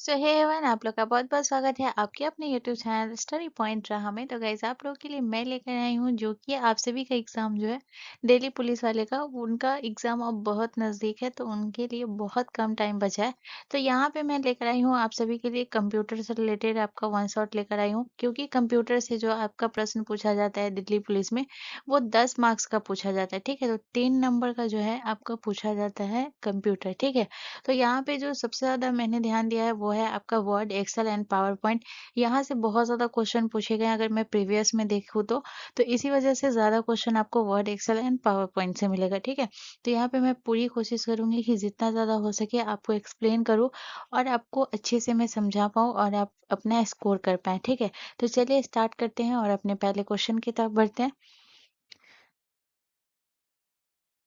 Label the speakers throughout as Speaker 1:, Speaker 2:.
Speaker 1: सो hey everyone, आप लोग का बहुत बहुत स्वागत है आपके अपने यूट्यूब चैनल स्टडी पॉइंट रहा में। तो गाइज आप लोगों के लिए मैं लेकर आई हूँ जो कि आप सभी का एग्जाम जो है दिल्ली पुलिस वाले का, उनका एग्जाम अब बहुत नज़दीक है तो उनके लिए बहुत कम टाइम बचा है। तो यहाँ पे मैं लेकर आई हूँ आप सभी के लिए कंप्यूटर से रिलेटेड आपका वन शॉट लेकर आई हूँ, क्योंकि कंप्यूटर से जो आपका प्रश्न पूछा जाता है दिल्ली पुलिस में वो 10 मार्क्स का पूछा जाता है। ठीक है, तो 3 नंबर का जो है आपका पूछा जाता है कंप्यूटर। ठीक है, तो यहाँ पे जो सबसे ज़्यादा मैंने ध्यान दिया है वो है आपका Word, Excel and PowerPoint. यहाँ से बहुत ज़्यादा क्वेश्चन पूछे गए हैं अगर मैं प्रीवियस में देखूँ तो इसी वजह से ज़्यादा क्वेश्चन आपको Word, Excel and PowerPoint से मिलेगा। ठीक है, तो यहाँ पे मैं पूरी कोशिश करूंगी कि जितना ज़्यादा हो सके आपको एक्सप्लेन करूँ और आपको अच्छे से मैं समझा पाऊँ और आप अपना स्कोर कर पाएँ। ठीक है, तो चलिए स्टार्ट करते हैं और अपने पहले क्वेश्चन की तरफ बढ़ते हैं।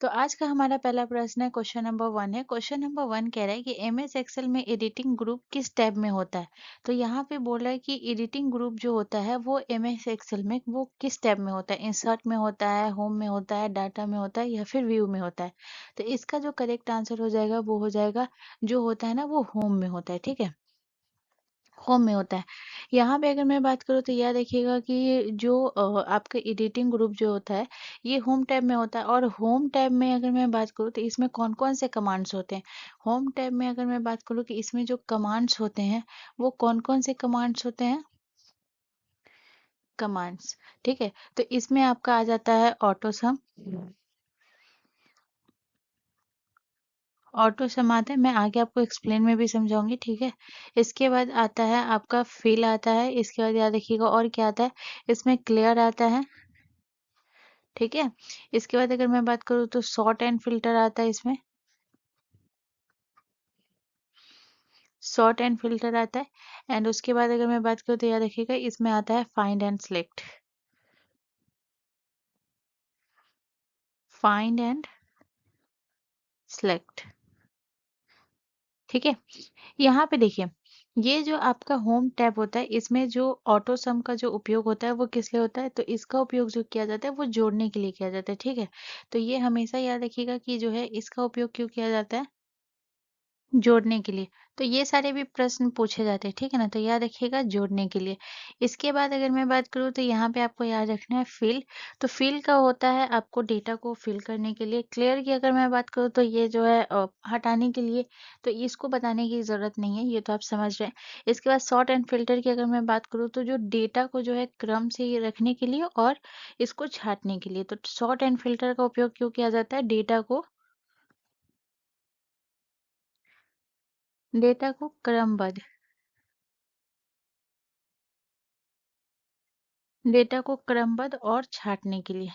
Speaker 1: तो आज का हमारा पहला प्रश्न है, क्वेश्चन नंबर 1 है। क्वेश्चन नंबर 1 कह रहा है कि एमएस एक्सेल में एडिटिंग ग्रुप किस टैब में होता है। तो यहाँ पे बोल रहा है कि एडिटिंग ग्रुप जो होता है वो एमएस एक्सेल में वो किस टैब में होता है। इंसर्ट में होता है, होम में होता है, डाटा में होता है या फिर व्यू में होता है। तो इसका जो करेक्ट आंसर हो जाएगा वो हो जाएगा, जो होता है ना वो होम में होता है। ठीक है, होम में होता है। यहाँ पे अगर मैं बात करूँ तो यह देखिएगा कि जो आपका एडिटिंग ग्रुप जो होता है ये होम टैब में होता है। और होम टैब में अगर मैं बात करूँ तो इसमें कौन कौन से कमांड्स होते हैं। होम टैब में अगर मैं बात करूँ कि इसमें जो कमांड्स होते हैं वो कौन कौन से कमांड्स होते हैं। कमांड्स, ठीक है, तो इसमें आपका आ जाता है ऑटो सम। ऑटो सम आता है, मैं आगे आपको एक्सप्लेन में भी समझाऊंगी। ठीक है, इसके बाद आता है आपका फिल आता है। इसके बाद याद रखिएगा और क्या आता है, इसमें क्लियर आता है। ठीक है, इसके बाद अगर मैं बात करूँ तो सॉर्ट एंड फिल्टर आता है। इसमें सॉर्ट एंड फिल्टर आता है। एंड उसके बाद अगर मैं बात करूँ तो याद रखिएगा इसमें आता है find and select. Find and select, ठीक है। यहाँ पे देखिए, ये जो आपका होम टैब होता है इसमें जो ऑटो सम का जो उपयोग होता है वो किस लिए होता है। तो इसका उपयोग जो किया जाता है वो जोड़ने के लिए किया जाता है। ठीक है, तो ये हमेशा याद रखिएगा कि जो है इसका उपयोग क्यों किया जाता है, जोड़ने के लिए। तो ये सारे भी प्रश्न पूछे जाते हैं। ठीक है ना, तो याद रखिएगा जोड़ने के लिए। इसके बाद अगर मैं बात करूँ तो यहाँ पे आपको याद रखना है फिल। तो फिल का होता है आपको डेटा को फिल करने के लिए। क्लियर की अगर मैं बात करूँ तो ये जो है हटाने के लिए। तो इसको बताने की ज़रूरत नहीं है, ये तो आप समझ रहे हैं। इसके बाद सॉर्ट एंड फिल्टर की अगर मैं बात करूँ तो जो डेटा को जो है क्रम से ये रखने के लिए और इसको छांटने के लिए। तो सॉर्ट एंड फिल्टर का उपयोग क्यों किया जाता है, डेटा को क्रमबद्ध, डेटा को क्रमबद्ध और छाँटने के लिए।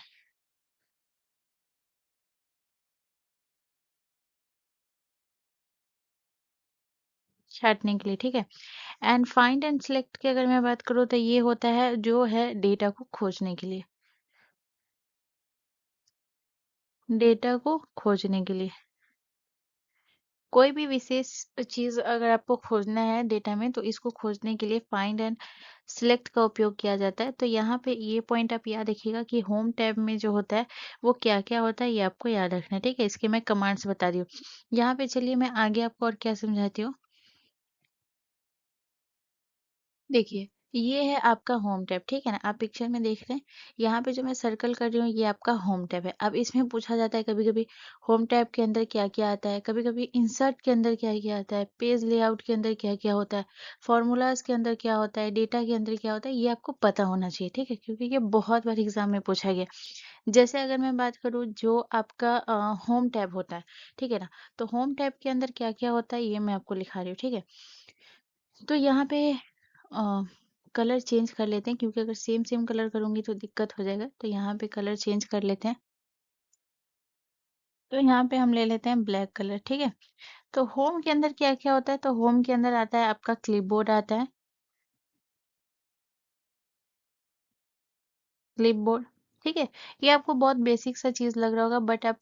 Speaker 1: छाँटने के लिए, ठीक है। एंड फाइंड एंड सिलेक्ट की अगर मैं बात करूँ तो ये होता है जो है डेटा को खोजने के लिए। डेटा को खोजने के लिए, कोई भी विशेष चीज़ अगर आपको खोजना है डेटा में तो इसको खोजने के लिए फाइंड एंड सिलेक्ट का उपयोग किया जाता है। तो यहाँ पे ये पॉइंट आप याद रखिएगा कि होम टैब में जो होता है वो क्या-क्या होता है ये आपको याद रखना है। ठीक है, इसके मैं कमांड्स बता रही हूँ। यहाँ पे चलिए मैं आगे आपको और क्या समझाती हूँ। देखिए, ये है आपका होम टैब। ठीक है ना, आप पिक्चर में देख रहे हैं, यहाँ पे जो मैं सर्कल कर रही हूँ ये आपका होम टैब है। अब इसमें पूछा जाता है कभी कभी होम टैब के अंदर क्या क्या आता है, कभी कभी इंसर्ट के अंदर क्या क्या आता है, पेज लेआउट के अंदर क्या क्या होता है, फॉर्मूलाज के अंदर क्या होता है, डेटा के अंदर क्या होता है, ये आपको पता होना चाहिए। ठीक है, क्योंकि ये बहुत बार एग्जाम में पूछा गया। जैसे अगर मैं बात करूँ जो आपका होम टैब होता है, ठीक है ना, तो होम टैब के अंदर क्या क्या होता है ये मैं आपको लिखा रही हूँ। ठीक है, तो यहाँ पे कलर चेंज कर लेते हैं, क्योंकि अगर सेम सेम कलर करूंगी तो दिक्कत हो जाएगा। तो यहाँ पे कलर चेंज कर लेते हैं। तो यहाँ पे हम ले लेते हैं ब्लैक कलर। ठीक है, तो होम के अंदर क्या क्या होता है, तो होम के अंदर आता है आपका क्लिपबोर्ड आता है। क्लिपबोर्ड, ठीक है, ये आपको बहुत बेसिक सा चीज लग रहा होगा, बट आप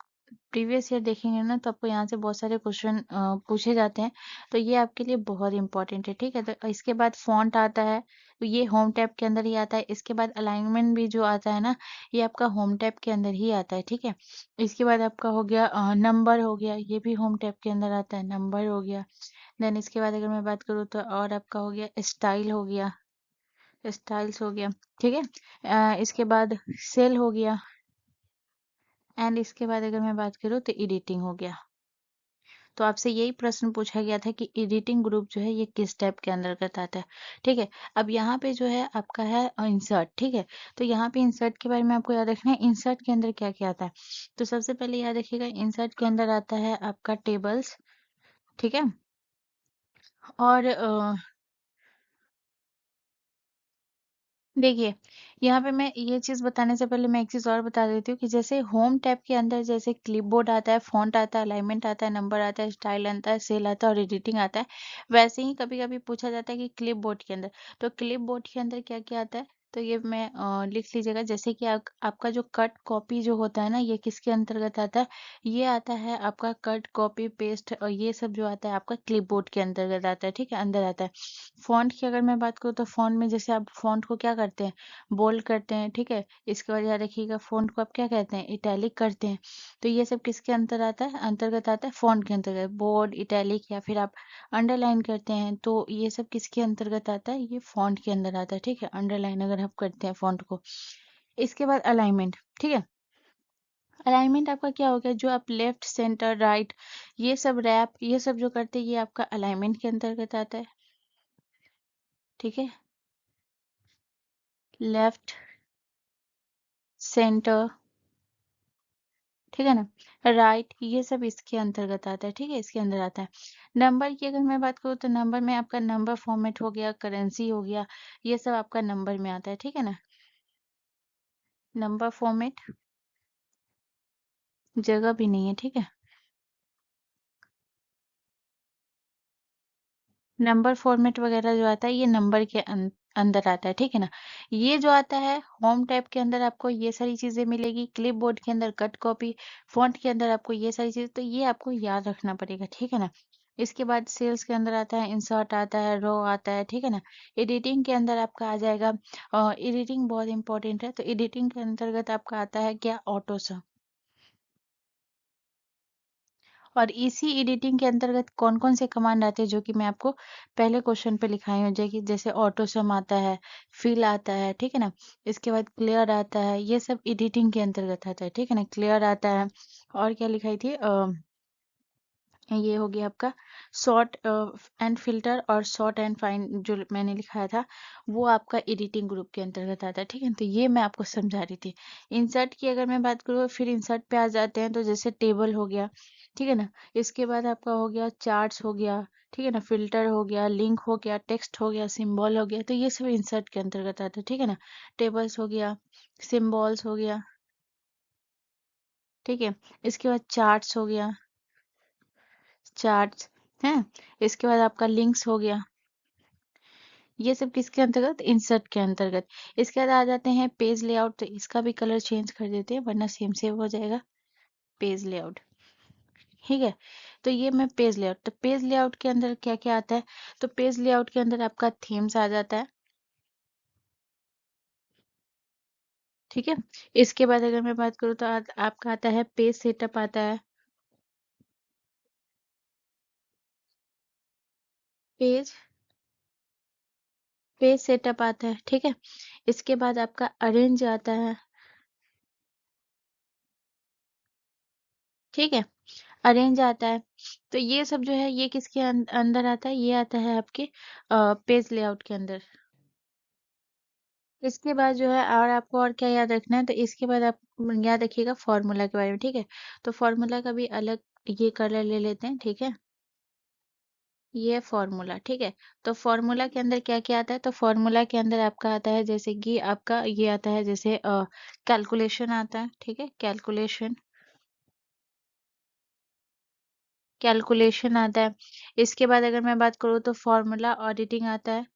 Speaker 1: प्रीवियस ईयर देखेंगे ना तो आपको यहाँ से बहुत सारे क्वेश्चन पूछे जाते हैं। तो ये आपके लिए बहुत इंपॉर्टेंट है। ठीक है, तो इसके बाद फॉन्ट आता है, तो ये होम टैब के अंदर ही आता है। इसके बाद अलाइनमेंट भी जो आता है ना ये आपका होम टैब के अंदर ही आता है। ठीक है, इसके बाद आपका हो गया नंबर हो गया, ये भी होम टैब के अंदर आता है, नंबर हो गया। देन इसके बाद अगर मैं बात करूँ तो और आपका हो गया स्टाइल हो गया, स्टाइल्स हो गया, ठीक है। इसके बाद सेल हो गया, एंड इसके बाद अगर मैं बात करूँ तो एडिटिंग हो गया। तो आपसे यही प्रश्न पूछा गया था कि एडिटिंग ग्रुप जो है ये किस टाइप के अंतर्गत आता है, ठीक है। अब यहाँ पे जो है आपका है इंसर्ट, ठीक है। तो यहाँ पे इंसर्ट के बारे में आपको याद रखना है, इंसर्ट के अंदर क्या क्या आता है। तो सबसे पहले याद रखिएगा, इंसर्ट के अंदर आता है आपका टेबल्स, ठीक है। और देखिए, यहाँ पे मैं ये चीज़ बताने से पहले मैं एक चीज़ और बता देती हूँ कि जैसे होम टैब के अंदर जैसे क्लिपबोर्ड आता है, फ़ॉन्ट आता है, अलाइनमेंट आता है, नंबर आता है, स्टाइल आता है, सेल आता है और एडिटिंग आता है। वैसे ही कभी-कभी पूछा जाता है कि क्लिपबोर्ड के अंदर, तो क्लिपबोर्ड के अंदर क्या-क्या आता है? तो ये मैं लिख लीजिएगा, जैसे कि आपका जो कट कॉपी जो होता है ना, ये किसके अंतर्गत आता है? ये आता है आपका कट कॉपी पेस्ट, और ये सब जो आता है आपका क्लिपबोर्ड के अंतर्गत आता है, ठीक है, अंदर आता है। फ़ॉन्ट की अगर मैं बात करूँ तो फ़ॉन्ट में जैसे आप फ़ॉन्ट को क्या करते हैं? बोल्ड करते हैं, ठीक है। इसके बाद याद रखिएगा, फ़ॉन्ट को आप क्या कहते हैं? इटैलिक करते हैं। तो ये सब किसके अंतर्गत आता है? फ़ॉन्ट के अंतर्गत। बोल्ड, इटैलिक या फिर आप अंडरलाइन करते हैं, तो ये सब किसके अंतर्गत आता है? ये फ़ॉन्ट के अंदर आता है, ठीक है। अंडरलाइन अगर आप करते हैं फ़ॉन्ट को। इसके बाद अलाइनमेंट, ठीक है। अलाइनमेंट आपका क्या हो गया? जो आप लेफ्ट, सेंटर, राइट, ये सब रैप, ये सब जो करते हैं, ये आपका अलाइनमेंट के अंतर्गत आता है, ठीक है। लेफ्ट, सेंटर, ठीक है ना, राइट, ये सब इसके अंतर्गत आता है, ठीक है, इसके अंदर आता है। नंबर की अगर मैं बात करूँ तो नंबर में आपका नंबर फॉर्मेट हो गया, करेंसी हो गया, ये सब आपका नंबर में आता है, ठीक है ना। नंबर फॉर्मेट जगह भी नहीं है, ठीक है। नंबर फॉर्मेट वगैरह जो आता है ये नंबर के अंदर आता है, ठीक है ना। ये जो आता है होम टैब के अंदर आपको ये सारी चीजें मिलेगी, क्लिपबोर्ड के अंदर कट कॉपी, फॉन्ट के अंदर आपको ये सारी चीजें, तो ये आपको याद रखना पड़ेगा, ठीक है ना। इसके बाद सेल्स के अंदर आता है इंसर्ट आता है, रो आता है, ठीक है ना। एडिटिंग के अंदर आपका आ जाएगा, एडिटिंग बहुत इंपॉर्टेंट है, तो एडिटिंग के अंतर्गत आपका आता है क्या? ऑटो। और इसी एडिटिंग के अंतर्गत कौन-कौन से कमांड आते हैं जो कि मैं आपको पहले क्वेश्चन पे लिखाई हूँ, जैसे ऑटो सम आता है, फिल आता है, ठीक है ना? इसके बाद क्लियर आता है, ये सब एडिटिंग के अंतर्गत आता है, ठीक है ना? क्लियर आता है, और क्या लिखाई थी ये हो गया आपका शॉर्ट एंड फिल्टर, और शॉर्ट एंड फाइन जो मैंने लिखाया था वो आपका एडिटिंग ग्रुप के अंतर्गत आता है, ठीक है। तो ये मैं आपको समझा रही थी। इंसर्ट की अगर मैं बात करूँ, फिर इंसर्ट पे आ जाते हैं, तो जैसे टेबल हो गया, ठीक है ना। इसके बाद आपका हो गया चार्ट्स हो गया, ठीक है ना, फिल्टर हो गया, लिंक हो गया, टेक्स्ट हो गया, सिंबल हो गया, तो ये सब इंसर्ट के अंतर्गत आता है, ठीक है ना। टेबल्स हो गया, सिंबल्स हो गया, ठीक है। इसके बाद चार्ट्स हो गया, चार्ट्स है। इसके बाद आपका लिंक्स हो गया, ये सब किसके अंतर्गत? इंसर्ट के अंतर्गत। इसके बाद आ जाते हैं पेज लेआउट, तो इसका भी कलर चेंज कर देते हैं वरना सेम सेम हो जाएगा। पेज लेआउट, ठीक है। तो ये मैं पेज लेआउट, तो पेज लेआउट के अंदर क्या क्या आता है? तो पेज लेआउट के अंदर आपका थीम्स आ जाता है, ठीक है। इसके बाद अगर मैं बात करूँ तो आपका आता है पेज सेटअप आता है, पेज पेज सेटअप आता है, ठीक है। इसके बाद आपका अरेंज आता है, ठीक है, अरेंज आता है। तो ये सब जो है ये किसके अंदर आता है? ये आता है आपके पेज लेआउट के अंदर। इसके बाद जो है और आपको और क्या याद रखना है, तो इसके बाद आप याद रखिएगा फॉर्मूला के बारे में, ठीक है। तो फॉर्मूला का भी अलग ये कलर ले लेते हैं, ठीक है। ये फॉर्मूला, ठीक है। तो फॉर्मूला के अंदर क्या क्या आता है? तो फॉर्मूला के अंदर आपका आता है जैसे कि आपका ये आता है, जैसे कैलकुलेशन आता है, ठीक है, कैलकुलेशन, कैलकुलेशन आता है। इसके बाद अगर मैं बात करूँ तो फॉर्मूला ऑडिटिंग आता है,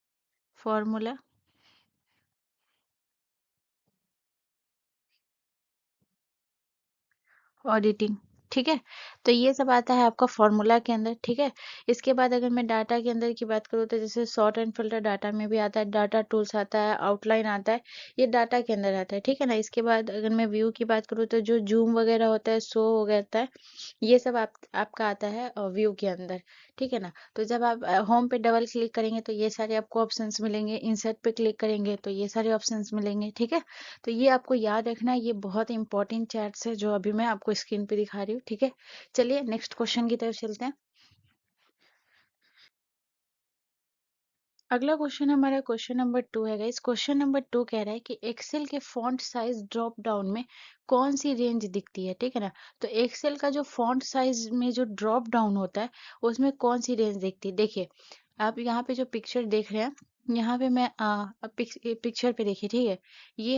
Speaker 1: फॉर्मूला ऑडिटिंग, ठीक है। तो ये सब आता है आपका फॉर्मूला के अंदर, ठीक है। इसके बाद अगर मैं डाटा के अंदर की बात करूँ तो जैसे सॉर्ट एंड फिल्टर डाटा में भी आता है, डाटा टूल्स आता है, आउटलाइन आता है, ये डाटा के अंदर आता है, ठीक है ना। इसके बाद अगर मैं व्यू की बात करूँ तो जो जूम वगैरह होता है, शो होता है, ये सब आपका आता है व्यू के अंदर, ठीक है ना। तो जब आप होम पे डबल क्लिक करेंगे तो ये सारे आपको ऑप्शंस मिलेंगे, इंसर्ट पे क्लिक करेंगे तो ये सारे ऑप्शंस मिलेंगे, ठीक है। तो ये आपको याद रखना है, ये बहुत इंपॉर्टेंट चैट्स है जो अभी मैं आपको स्क्रीन पे दिखा रही हूँ, ठीक है। चलिए नेक्स्ट क्वेश्चन की तरफ चलते हैं। अगला क्वेश्चन हमारा क्वेश्चन नंबर 2 है गाइस। क्वेश्चन नंबर 2 कह रहा है कि एक्सेल के फॉन्ट साइज ड्रॉप डाउन में कौन सी रेंज दिखती है, ठीक है ना। तो एक्सेल का जो फॉन्ट साइज में जो ड्रॉप डाउन होता है उसमें कौन सी रेंज दिखती है, देखिए आप यहाँ पे जो पिक्चर देख रहे हैं, यहाँ पे मैं पिक्चर पे देखिए, ठीक है। ये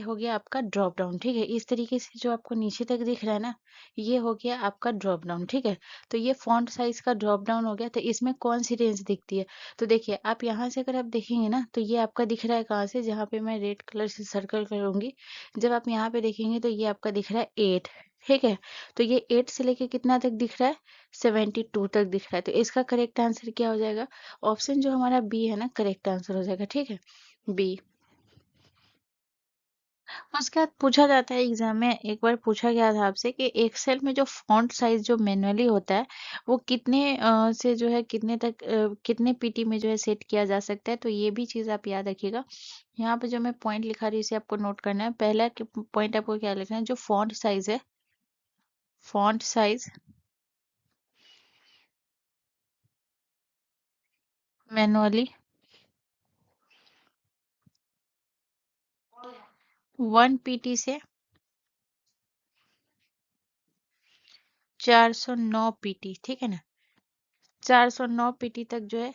Speaker 1: हो गया आपका ड्रॉप डाउन, ठीक है। इस तरीके से जो आपको नीचे तक दिख रहा है ना, ये हो गया आपका ड्रॉप डाउन, ठीक है। तो ये फॉन्ट साइज का ड्रॉप डाउन हो गया। तो इसमें कौन सी रेंज दिखती है, तो देखिए आप यहाँ से अगर आप देखेंगे ना तो ये आपका दिख रहा है कहाँ से, जहाँ पे मैं रेड कलर से सर्कल करूंगी, जब आप यहाँ पे देखेंगे तो ये आपका दिख रहा है 8, ठीक है। तो ये 8 से लेके कितना तक दिख रहा है, 72 तक दिख रहा है। तो इसका करेक्ट आंसर क्या हो जाएगा, ऑप्शन जो हमारा बी है ना, करेक्ट आंसर हो जाएगा, ठीक है, बी। उसके बाद पूछा जाता है एग्जाम में, एक बार पूछा गया था आपसे कि एक्सेल में जो फॉन्ट साइज जो मैनुअली होता है वो कितने से जो है कितने तक कितने पीटी में जो है सेट किया जा सकता है। तो ये भी चीज आप याद रखिएगा। यहाँ पे जो मैं पॉइंट लिखा रही हूँ इसे आपको नोट करना है। पहला पॉइंट आपको क्या लिखना है, जो फॉन्ट साइज है, फॉन्ट साइज मैनुअली 1 पीटी से 409 पीटी, ठीक है ना, 409 पीटी तक जो है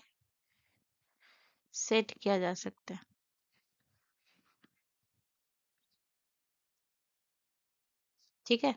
Speaker 1: सेट किया जा सकता है, ठीक है।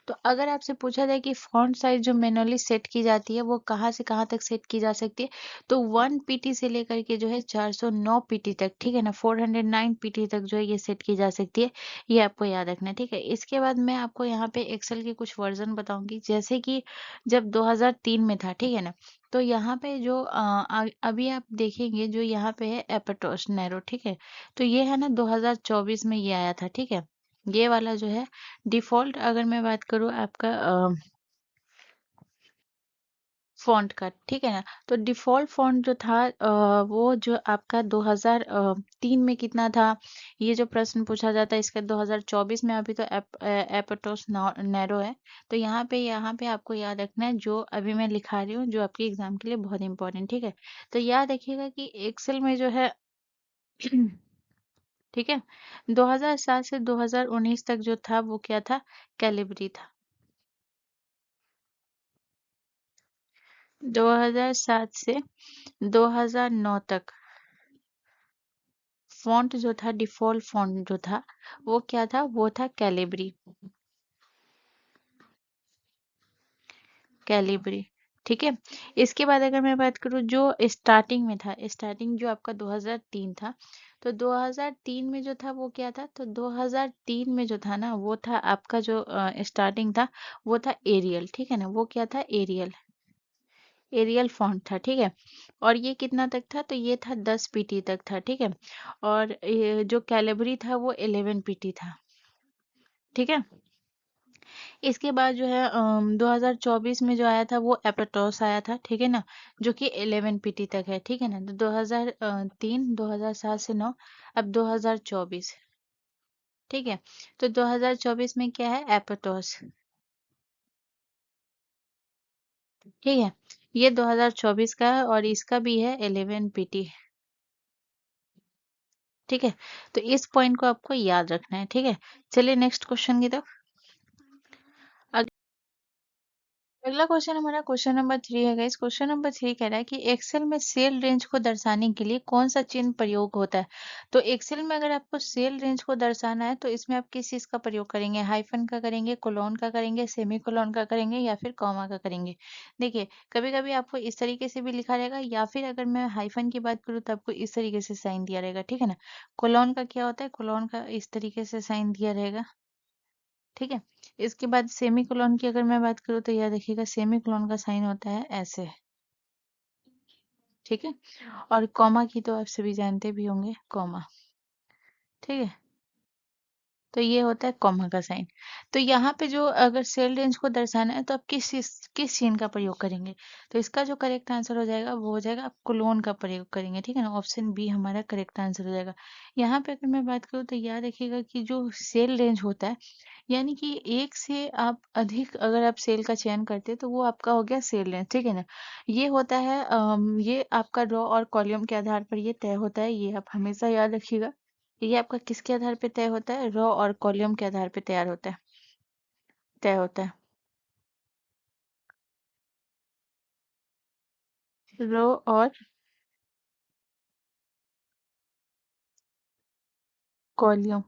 Speaker 1: तो अगर आपसे पूछा जाए कि फॉन्ट साइज जो मैनुअली सेट की जाती है वो कहाँ से कहाँ तक सेट की जा सकती है, तो 1 पीटी से लेकर के जो है 409 पीटी तक, ठीक है ना, 409 पीटी तक जो है ये सेट की जा सकती है। ये आपको याद रखना है, ठीक है। इसके बाद मैं आपको यहाँ पे एक्सेल के कुछ वर्जन बताऊंगी, जैसे कि जब 2003 में था, ठीक है ना, तो यहाँ पे जो अभी आप देखेंगे जो यहाँ पे है एपेटोस नैरो, ठीक है। तो ये है ना 2024 में ये आया था, ठीक है। ये वाला जो है डिफ़ॉल्ट, अगर मैं बात करूँ आपका फ़ॉन्ट का, ठीक है ना, तो डिफ़ॉल्ट फ़ॉन्ट जो था वो जो आपका 2003 में कितना था, ये जो प्रश्न पूछा जाता है इसका 2024 में अभी तो एपेटोस नैरो है। तो यहाँ पे आपको याद रखना है जो अभी मैं लिखा रही हूँ, जो आपके एग्जाम के लिए बहुत इंपॉर्टेंट, ठीक है। तो याद रखिएगा कि एक्सेल में जो है ठीक है, 2007 से 2019 तक जो था वो क्या था, कैलिबरी था। 2007 से 2009 तक फ़ॉन्ट जो था, डिफ़ॉल्ट फ़ॉन्ट जो था वो क्या था, वो था कैलिबरी, कैलिबरी, ठीक है। इसके बाद अगर मैं बात करूँ जो स्टार्टिंग में था, स्टार्टिंग जो आपका 2003 था, तो 2003 में जो था वो क्या था, तो 2003 में जो था ना वो था आपका जो स्टार्टिंग था वो था एरियल, ठीक है ना, वो क्या था, एरियल, एरियल फॉन्ट था, ठीक है। और ये कितना तक था, तो ये था 10 पीटी तक था, ठीक है। और ये जो कैलिबरी था वो 11 पीटी था, ठीक है। इसके बाद जो है 2024 में जो आया था वो एपेटोस आया था, ठीक है ना, जो कि 11 पीटी तक है, ठीक है ना। तो 2003, 2007 से 9, अब 2024, ठीक है। तो 2024 में क्या है, एपेटोस, ठीक है। ये 2024 का है और इसका भी है 11 पीटी, ठीक है। तो इस पॉइंट को आपको याद रखना है, ठीक है। चलिए नेक्स्ट क्वेश्चन की तरफ। अगला क्वेश्चन हमारा क्वेश्चन नंबर 3 है गाइस। क्वेश्चन नंबर 3 कह रहा है कि एक्सेल में सेल रेंज को दर्शाने के लिए कौन सा चिन्ह प्रयोग होता है। तो एक्सेल में अगर आपको सेल रेंज को दर्शाना है तो इसमें आप किस चीज का प्रयोग करेंगे, हाइफन का करेंगे, कोलोन का करेंगे, सेमी कोलोन का करेंगे, या फिर कॉमा का करेंगे। देखिए कभी कभी आपको इस तरीके से भी लिखा रहेगा, या फिर अगर मैं हाइफन की बात करूँ तो आपको इस तरीके से साइन दिया रहेगा, ठीक है ना। कोलोन का क्या होता है, कोलोन का इस तरीके से साइन दिया रहेगा, ठीक है। इसके बाद सेमी कोलन की अगर मैं बात करूँ तो यह देखिएगा सेमी कोलन का साइन होता है ऐसे, ठीक है। और कॉमा की तो आप सभी जानते भी होंगे, कॉमा, ठीक है। तो ये होता है कॉमा का साइन। तो यहाँ पे जो अगर सेल रेंज को दर्शाना है तो आप किस चिन्ह का प्रयोग करेंगे? तो इसका जो करेक्ट आंसर हो जाएगा वो हो जाएगा आप कोलोन का प्रयोग करेंगे, ठीक है ना। ऑप्शन बी हमारा करेक्ट आंसर हो जाएगा। यहाँ पे अगर मैं बात करूँ तो याद रखिएगा कि जो सेल रेंज होता है, यानी कि एक से आप अधिक अगर आप सेल का चयन करते हैं तो वो आपका हो गया सेल रेंज, ठीक है ना। ये होता है ये आपका रो और कॉलम के आधार पर ये तय होता है, ये आप हमेशा याद रखिएगा। ये आपका किसके आधार पे तय होता है? रो और कॉलम के आधार पे तैयार होता है, तय होता है। रो और कॉलम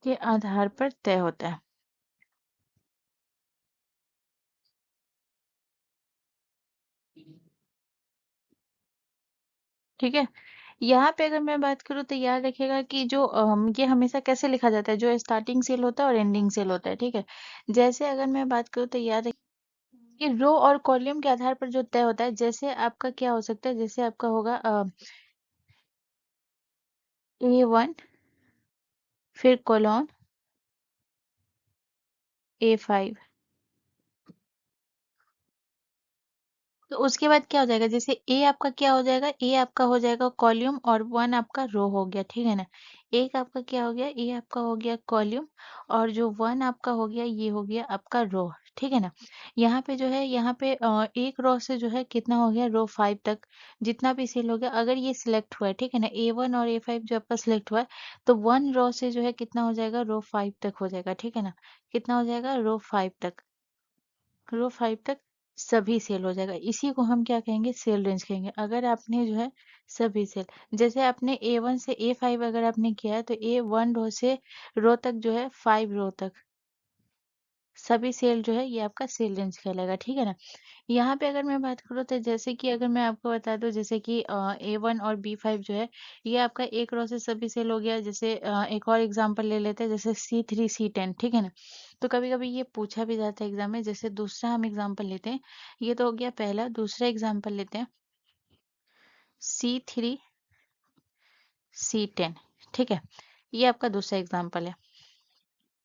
Speaker 1: के आधार पर तय होता है, ठीक है। यहाँ पे अगर मैं बात करूँ तो याद रखिएगा कि जो ये हमेशा कैसे लिखा जाता है, जो स्टार्टिंग सेल होता है और एंडिंग सेल होता है, ठीक है। जैसे अगर मैं बात करूँ तो याद रखिए कि रो और कॉलम के आधार पर जो तय होता है, जैसे आपका क्या हो सकता है, जैसे आपका होगा A1, फिर कोलोन A5। तो उसके बाद क्या हो जाएगा, जैसे ए आपका क्या हो जाएगा, ए आपका हो जाएगा कॉलम और वन आपका रो हो गया, ठीक है ना। एक आपका क्या हो गया, ए आपका हो गया कॉलम और जो वन आपका हो गया ये हो गया आपका रो, ठीक है ना। यहाँ पे जो है, यहाँ पे एक रो से जो है कितना हो गया, रो 5 तक जितना भी सेल हो गया, अगर ये सिलेक्ट हुआ है, ठीक है ना, A1 और A5 जो आपका सिलेक्ट हुआ है, तो वन रो से जो है कितना हो जाएगा, रो 5 तक हो जाएगा, ठीक है ना। कितना हो जाएगा, रो 5 तक, रो 5 तक सभी सेल हो जाएगा। इसी को हम क्या कहेंगे, सेल रेंज कहेंगे। अगर आपने जो है सभी सेल, जैसे आपने A1 से A5 अगर आपने किया है तो A1 रो से रो तक जो है 5 रो तक सभी सेल जो है ये आपका सेल रेंज कहलाएगा, ठीक है ना। यहाँ पे अगर मैं बात करूँ तो जैसे कि अगर मैं आपको बता दूं, जैसे कि A1 और B5 जो है ये आपका एक रो से सभी सेल हो गया। जैसे एक और एग्जांपल ले लेते हैं, जैसे C3 C10, ठीक है ना। तो कभी कभी ये पूछा भी जाता है एग्जाम में। जैसे दूसरा हम एग्जांपल लेते हैं, ये तो हो गया पहला, दूसरा एग्जांपल लेते हैं C3 C10, ठीक है। ये आपका दूसरा एग्जाम्पल है।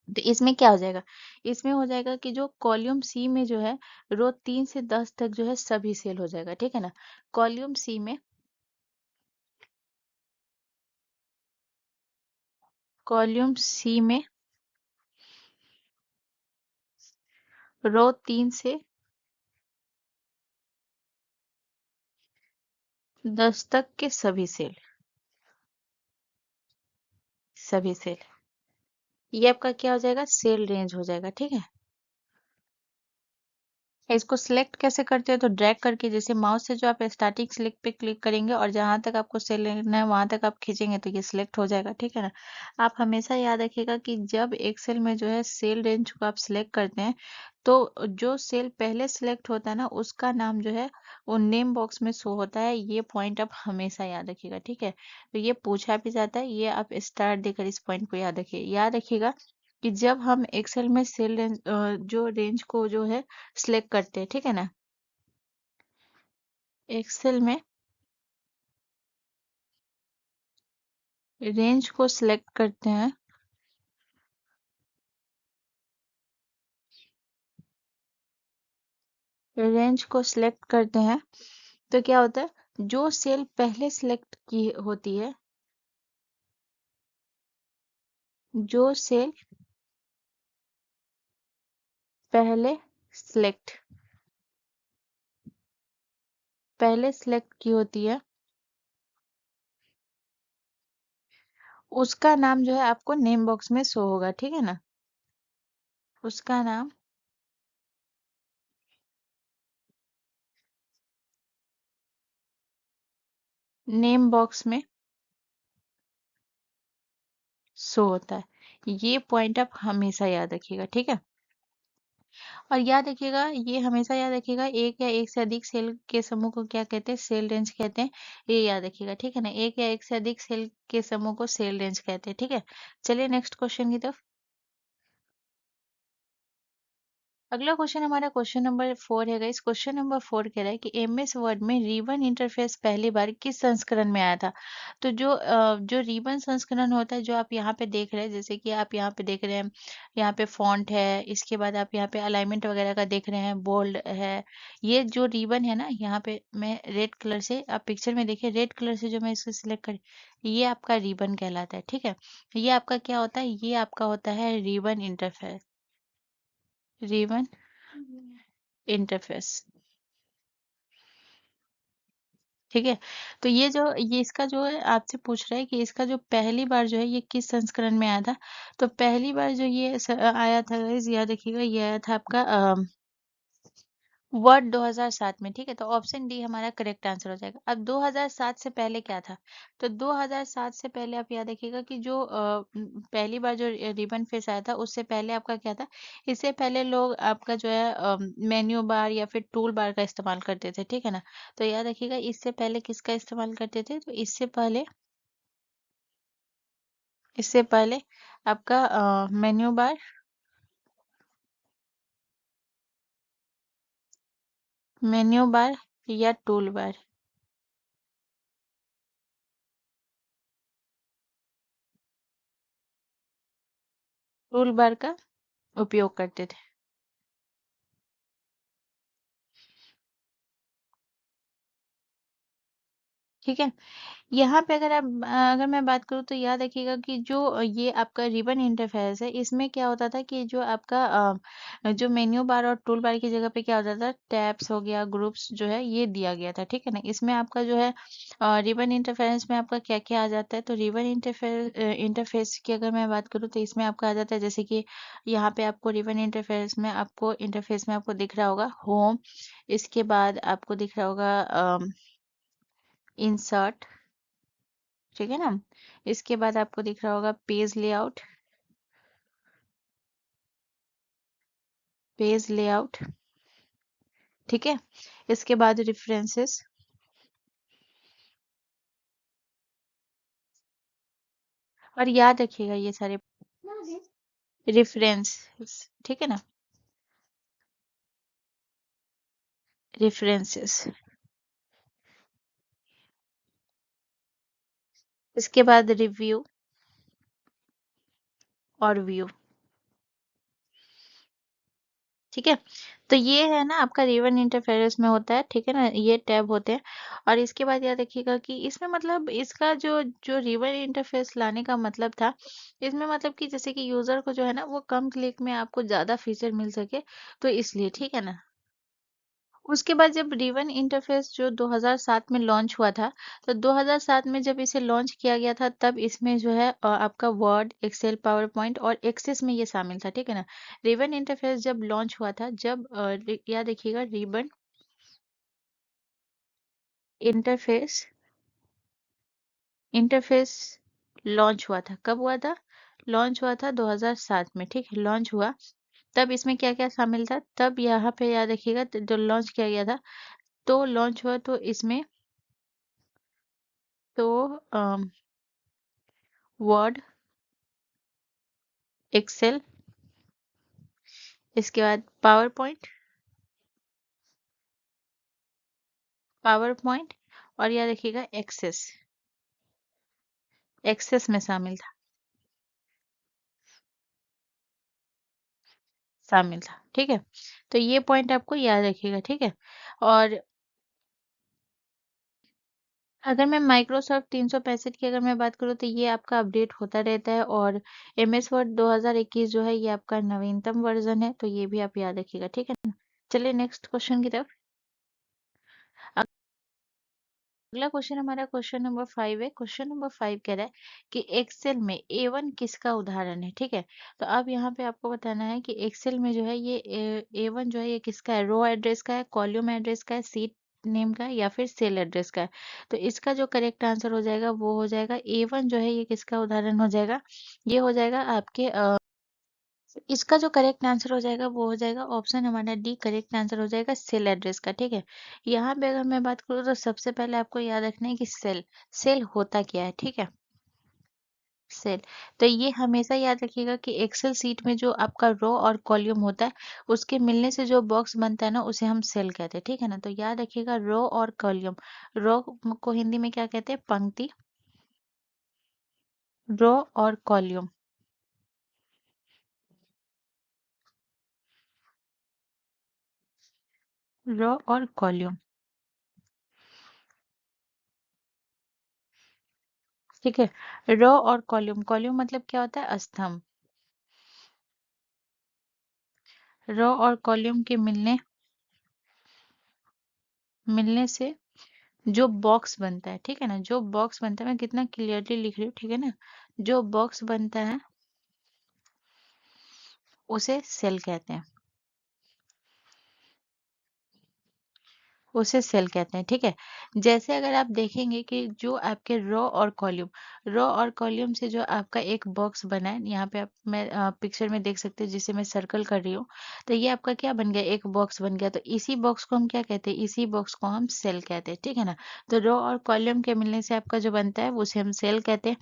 Speaker 1: तो इसमें क्या हो जाएगा, इसमें हो जाएगा कि जो कॉलम सी में जो है रो 3 से 10 तक जो है सभी सेल हो जाएगा, ठीक है ना। कॉलम सी में, कॉलम सी में रो 3 से 10 तक के सभी सेल, सभी सेल, ये आपका क्या हो जाएगा, सेल रेंज हो जाएगा, ठीक है। इसको सिलेक्ट कैसे करते हैं, तो ड्रैग करके, जैसे माउस से जो आप स्टार्टिंग सिलेक्ट पे क्लिक करेंगे और जहां तक आपको सेल लेना है वहां तक आप खींचेंगे तो ये सिलेक्ट हो जाएगा, ठीक है ना। आप हमेशा याद रखिएगा कि जब एक्सेल में जो है सेल रेंज को आप सिलेक्ट करते हैं तो जो सेल पहले सिलेक्ट होता है ना उसका नाम जो है वो नेम बॉक्स में शो होता है। ये पॉइंट आप हमेशा याद रखिएगा, ठीक है। तो ये पूछा भी जाता है, ये आप स्टार देकर इस पॉइंट को याद रखिए। याद रखिएगा कि जब हम एक्सेल में सेल रेंज जो रेंज को जो है सिलेक्ट करते हैं, ठीक है ना, एक्सेल में रेंज को सिलेक्ट करते हैं, रेंज को सिलेक्ट करते हैं तो क्या होता है, जो सेल पहले सिलेक्ट की होती है, जो सेल पहले सिलेक्ट, पहले सिलेक्ट की होती है उसका नाम जो है आपको नेम बॉक्स में शो होगा, ठीक है ना। उसका नाम नेम बॉक्स में शो होता है। ये पॉइंट आप हमेशा याद रखिएगा, ठीक है। और याद रखिएगा, ये हमेशा याद रखिएगा, एक या एक से अधिक सेल के समूह को क्या कहते हैं, सेल रेंज कहते हैं। ये याद रखिएगा, ठीक है ना। एक या एक से अधिक सेल के समूह को सेल रेंज कहते हैं, ठीक है। चलिए नेक्स्ट क्वेश्चन की तरफ। अगला क्वेश्चन हमारा क्वेश्चन नंबर 4 है गाइस। क्वेश्चन नंबर 4 कह रहा है कि एमएस वर्ड में रिबन इंटरफेस पहली बार किस संस्करण में आया था। तो जो रिबन संस्करण होता है जो आप यहाँ पे देख रहे हैं, जैसे कि आप यहाँ पे देख रहे हैं, यहाँ पे फॉन्ट है, इसके बाद आप यहाँ पे अलाइनमेंट वगैरह का देख रहे हैं, बोल्ड है। ये जो रिबन है ना, यहाँ पे मैं रेड कलर से, आप पिक्चर में देखिए रेड कलर से जो मैं इसको सिलेक्ट कर, ये आपका रिबन कहलाता है। ठीक है, ये आपका क्या होता है, ये आपका होता है रिबन इंटरफेस। रिबन इंटरफेस, ठीक है। तो ये इसका जो है आपसे पूछ रहा है कि इसका जो पहली बार जो है ये किस संस्करण में आया था। तो पहली बार जो ये आया था गाइस, याद रखिएगा, ये आया था आपका वर्ड 2007 में। ठीक है, तो ऑप्शन डी हमारा करेक्ट आंसर हो जाएगा। अब 2007 से पहले क्या था। तो 2007 से पहले आप याद रखिएगा कि जो पहली बार जो रिबन फेस आया था, उससे पहले आपका क्या था। इससे पहले लोग आपका जो है मेन्यू बार या फिर टूल बार का इस्तेमाल करते थे। ठीक है ना, तो याद रखिएगा इससे पहले किसका इस्तेमाल करते थे। तो इससे पहले आपका मेन्यू बार या टूल बार, टूल बार का उपयोग करते थे। ठीक है, यहाँ पे अगर मैं बात करूँ तो याद रखिएगा कि जो ये आपका रिबन इंटरफेस है, इसमें क्या होता था कि जो आपका जो मेन्यू बार और टूल बार की जगह पे क्या होता था, टैब्स हो गया, ग्रुप्स जो है ये दिया गया था। ठीक है ना, इसमें आपका जो है रिबन इंटरफेस में आपका क्या क्या आ जाता है। तो रिबन इंटरफेस की अगर मैं बात करूँ तो इसमें आपका आ जाता है, जैसे कि यहाँ पे आपको रिबन इंटरफेस में आपको दिख रहा होगा होम, इसके बाद आपको दिख रहा होगा इंसर्ट, ठीक है ना, इसके बाद आपको दिख रहा होगा पेज लेआउट, ठीक है, इसके बाद रेफरेंसेस, और याद रखिएगा ये सारे रेफरेंस, ठीक है ना, रेफरेंसेस, इसके बाद रिव्यू और व्यू, ठीक है। तो ये है ना आपका रिवन इंटरफेरेंस में होता है, ठीक है ना, ये टैब होते हैं। और इसके बाद याद रखिएगा कि इसमें मतलब इसका जो जो रिवन इंटरफेस लाने का मतलब था, इसमें मतलब कि जैसे कि यूजर को जो है ना वो कम क्लिक में आपको ज्यादा फीचर मिल सके, तो इसलिए, ठीक है ना। उसके बाद जब रिवन इंटरफेस जो 2007 में लॉन्च हुआ था, तो 2007 में जब इसे लॉन्च किया गया था, तब इसमें जो है आपका वर्ड, एक्सेल, पावर पॉइंट और एक्सेस में ये शामिल था। ठीक है ना, रिवन इंटरफेस जब लॉन्च हुआ था, याद रखिएगा, रिबन इंटरफेस इंटरफेस लॉन्च हुआ था, कब हुआ था, लॉन्च हुआ था 2007 में। ठीक है, लॉन्च हुआ, तब इसमें क्या क्या शामिल था, तब यहाँ पे याद रखिएगा, जो लॉन्च किया गया था, तो लॉन्च हुआ तो इसमें तो वर्ड, एक्सेल, इसके बाद पावर पॉइंट और याद रखिएगा एक्सेस, एक्सेस में शामिल था। ठीक है, तो ये पॉइंट आपको याद रखिएगा। ठीक है, और अगर मैं माइक्रोसॉफ्ट 365 की अगर मैं बात करूँ तो ये आपका अपडेट होता रहता है, और एमएस वर्ड 2021 जो है ये आपका नवीनतम वर्जन है, तो ये भी आप याद रखिएगा। ठीक है ना, चलिए नेक्स्ट क्वेश्चन की तरफ। अगला क्वेश्चन हमारा क्वेश्चन नंबर 5 है। क्वेश्चन नंबर 5 कह रहा है कि एक्सेल में A1 किसका उदाहरण है। ठीक है, तो अब यहाँ पे आपको बताना है कि एक्सेल में जो है ये A1 जो है ये किसका है, रो एड्रेस का है, कॉलम एड्रेस का है, सीट नेम का है या फिर सेल एड्रेस का है। तो इसका जो करेक्ट आंसर हो जाएगा वो हो जाएगा A1 जो है ये किसका उदाहरण हो जाएगा, ये हो जाएगा आपके इसका जो करेक्ट आंसर हो जाएगा वो हो जाएगा ऑप्शन हमारा डी, करेक्ट आंसर हो जाएगा सेल एड्रेस का। ठीक है, यहाँ पे अगर मैं बात करूँ तो सबसे पहले आपको याद रखना है कि सेल सेल होता क्या है। ठीक है, सेल। तो ये हमेशा याद रखिएगा कि एक्सेल सीट में जो आपका रो और कॉलम होता है, उसके मिलने से जो बॉक्स बनता है ना, उसे हम सेल कहते हैं, ठीक है ना। तो याद रखिएगा रो और कॉलम। रो को हिंदी में क्या कहते हैं? पंक्ति। रो और कॉलम। रो और कॉलम। ठीक है। रो और कॉलम, कॉलम मतलब क्या होता है? स्तंभ। रो और कॉलम के मिलने मिलने से जो बॉक्स बनता है, ठीक है ना, जो बॉक्स बनता है, मैं कितना क्लियरली लिख रही हूँ, ठीक है ना, जो बॉक्स बनता है उसे सेल कहते हैं। उसे सेल कहते हैं, ठीक है। जैसे अगर आप देखेंगे कि जो आपके रो और कॉलम से जो आपका एक बॉक्स बना है, यहाँ पे आप मैं पिक्चर में देख सकते हैं जिसे मैं सर्कल कर रही हूँ। तो ये आपका क्या बन गया? एक बॉक्स बन गया। तो इसी बॉक्स को हम क्या कहते हैं? इसी बॉक्स को हम सेल कहते हैं, ठीक है ना। तो रो और कॉलम के मिलने से आपका जो बनता है उसे हम सेल कहते हैं।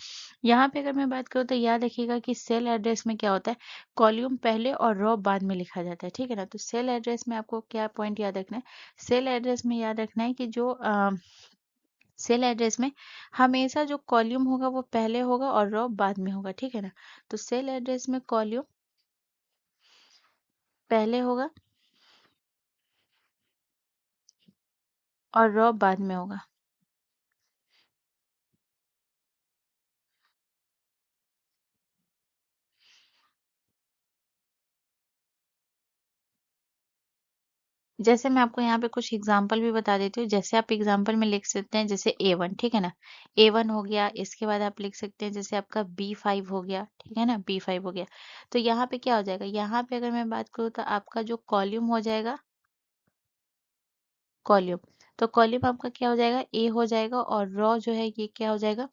Speaker 1: यहाँ पे अगर मैं बात करूँ तो याद रखिएगा कि सेल एड्रेस में क्या होता है? कॉलम पहले और रो बाद में लिखा जाता है, ठीक है ना। तो सेल एड्रेस में आपको क्या पॉइंट याद रखना है? सेल एड्रेस में याद रखना है कि जो सेल एड्रेस में हमेशा जो कॉलम होगा वो पहले होगा और रो बाद में होगा, ठीक है ना। तो सेल एड्रेस में कॉलम पहले होगा और रो बाद में होगा। जैसे मैं आपको यहाँ पे कुछ एग्जांपल भी बता देती हूँ। जैसे आप एग्जांपल में लिख सकते हैं जैसे A1, ठीक है ना। A1 हो गया, इसके बाद आप लिख सकते हैं जैसे आपका B5 हो गया, ठीक है ना, B5 हो गया। तो यहाँ पे क्या हो जाएगा? यहाँ पे अगर मैं बात करूँ तो आपका जो कॉलम हो जाएगा, कॉलम, तो कॉलम आपका क्या हो जाएगा? ए हो जाएगा। और रॉ जो है ये क्या हो जाएगा?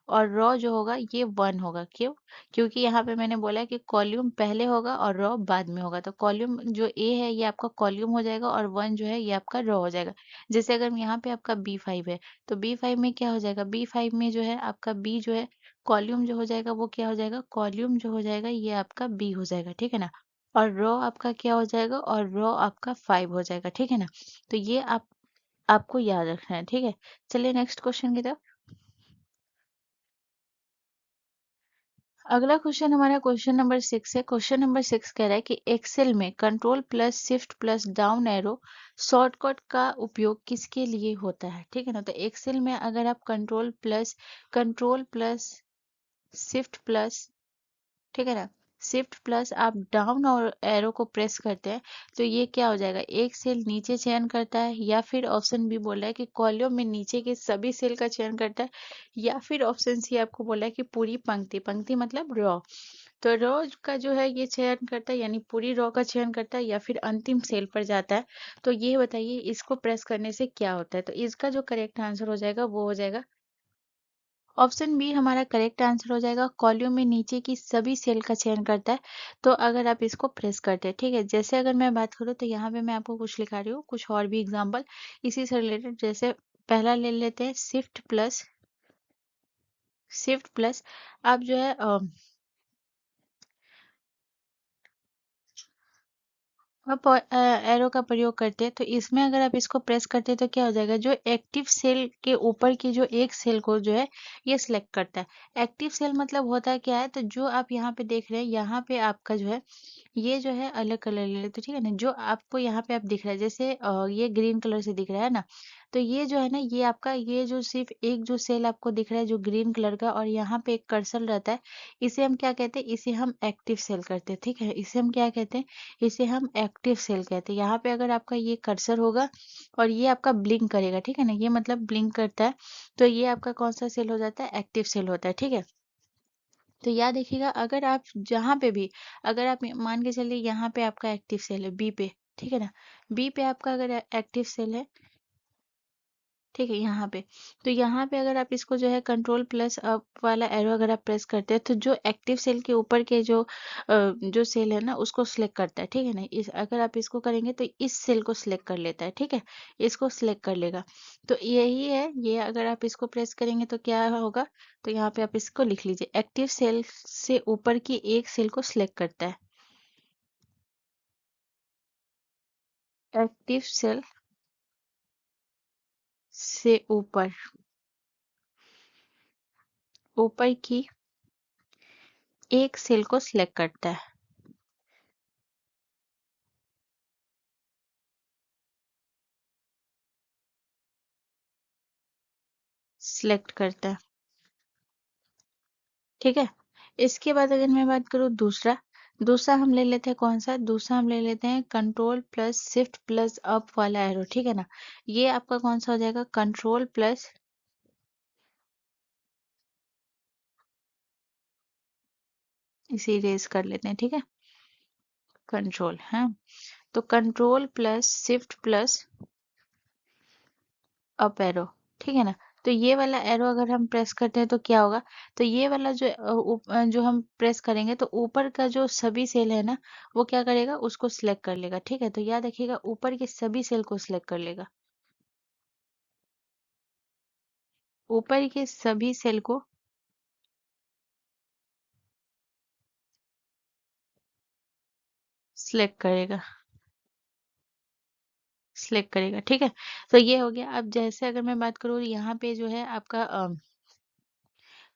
Speaker 1: और रॉ जो होगा ये 1 होगा। क्यों? क्योंकि यहाँ पे मैंने बोला कि कॉलम पहले होगा और रॉ बाद में होगा। तो कॉलम जो ए है ये आपका कॉलम हो जाएगा और 1 जो है ये आपका रॉ हो जाएगा। जैसे अगर यहाँ पे आपका B5 है, तो B5 में क्या हो जाएगा? B5 में जो है आपका बी जो है कॉलम जो हो जाएगा वो क्या हो जाएगा? कॉलम जो हो जाएगा ये आपका बी हो जाएगा, ठीक है ना। और रॉ आपका क्या हो जाएगा? और रॉ आपका 5 हो जाएगा, ठीक है ना। तो ये आपको याद रखना है, ठीक है। चलिए नेक्स्ट क्वेश्चन की तरफ। अगला क्वेश्चन हमारा क्वेश्चन नंबर 6 है। क्वेश्चन नंबर 6 कह रहा है कि एक्सेल में control plus shift plus down arrow shortcut का उपयोग किसके लिए होता है, ठीक है ना। तो एक्सेल में अगर आप कंट्रोल प्लस शिफ्ट प्लस, ठीक है ना, शिफ्ट प्लस आप डाउन और एरो को प्रेस करते हैं, तो ये क्या हो जाएगा? एक सेल नीचे चयन करता है, या फिर ऑप्शन बी बोला है कि कॉलम में नीचे के सभी सेल का चयन करता है, या फिर ऑप्शन सी आपको बोला है कि पूरी पंक्ति, पंक्ति मतलब रॉ, तो रॉ का जो है ये चयन करता है, यानी पूरी रॉ का चयन करता है, या फिर अंतिम सेल पर जाता है। तो ये बताइए इसको प्रेस करने से क्या होता है? तो इसका जो करेक्ट आंसर हो जाएगा वो हो जाएगा ऑप्शन बी हमारा करेक्ट आंसर हो जाएगा। कॉलम में नीचे की सभी सेल का चयन करता है, तो अगर आप इसको प्रेस करते हैं, ठीक है। जैसे अगर मैं बात करूँ तो यहाँ पे मैं आपको कुछ लिखा रही हूँ, कुछ और भी एग्जांपल इसी से रिलेटेड। जैसे पहला ले लेते हैं शिफ्ट प्लस आप जो है आप एरो का प्रयोग करते हैं, तो इसमें अगर आप इसको प्रेस करते हैं तो क्या हो जाएगा? जो एक्टिव सेल के ऊपर की जो एक सेल को जो है ये सिलेक्ट करता है। एक्टिव सेल मतलब होता है क्या है? तो जो आप यहाँ पे देख रहे हैं, यहाँ पे आपका जो है ये जो है अलग कलर ले लेते, ठीक है ना। जो आपको यहाँ पे आप दिख रहा है जैसे ये ग्रीन कलर से दिख रहा है ना, तो ये जो है ना ये आपका ये जो सिर्फ एक जो सेल आपको दिख रहा है जो ग्रीन कलर का, और यहाँ पे एक कर्सर रहता है, इसे हम क्या कहते हैं? इसे हम एक्टिव सेल करते हैं, ठीक है। इसे हम क्या कहते हैं? इसे हम एक्टिव सेल कहते हैं। यहाँ पे अगर आपका ये कर्सर होगा और ये आपका ब्लिंक करेगा, ठीक है ना, ये मतलब ब्लिंक करता है, तो ये आपका कौन सा सेल हो जाता है? एक्टिव सेल होता है, ठीक है। तो याद रखिएगा अगर आप जहाँ पे भी, अगर आप मान के चलिए यहाँ पे आपका एक्टिव सेल है बी पे, ठीक है ना, बी पे आपका अगर एक्टिव सेल है, ठीक है, यहाँ पे। तो यहाँ पे अगर आप इसको जो है कंट्रोल प्लस अप वाला एरो अगर आप प्रेस करते हैं तो जो एक्टिव सेल के ऊपर के जो सेल है ना उसको सिलेक्ट करता है, ठीक है ना। इस अगर आप इसको करेंगे तो इस सेल को सिलेक्ट कर लेता है, ठीक है, इसको सिलेक्ट कर लेगा। तो यही है ये, अगर आप इसको प्रेस करेंगे तो क्या होगा, तो यहाँ पे आप इसको लिख लीजिए, एक्टिव सेल से ऊपर की एक सेल को सिलेक्ट करता है। एक्टिव सेल से ऊपर ऊपर की एक सेल को सिलेक्ट करता है। सिलेक्ट करता है, ठीक है। इसके बाद अगर मैं बात करूँ दूसरा, दूसरा हम ले लेते हैं कौन सा, दूसरा हम ले लेते हैं control plus shift plus up वाला एरो, ठीक है ना। ये आपका कौन सा हो जाएगा, कंट्रोल प्लस, इसे इरेज कर लेते हैं, ठीक है, कंट्रोल है। तो control plus shift plus up arrow, ठीक है ना। तो ये वाला एरो अगर हम प्रेस करते हैं तो क्या होगा, तो ये वाला जो हम प्रेस करेंगे तो ऊपर का जो सभी सेल है ना वो क्या करेगा, उसको सिलेक्ट कर लेगा, ठीक है। तो याद रखिएगा ऊपर के सभी सेल को सिलेक्ट कर लेगा, ऊपर के सभी सेल को सिलेक्ट करेगा, सिलेक्ट करेगा, ठीक है। तो ये हो गया। अब जैसे अगर मैं बात करूँ यहाँ पे जो है आपका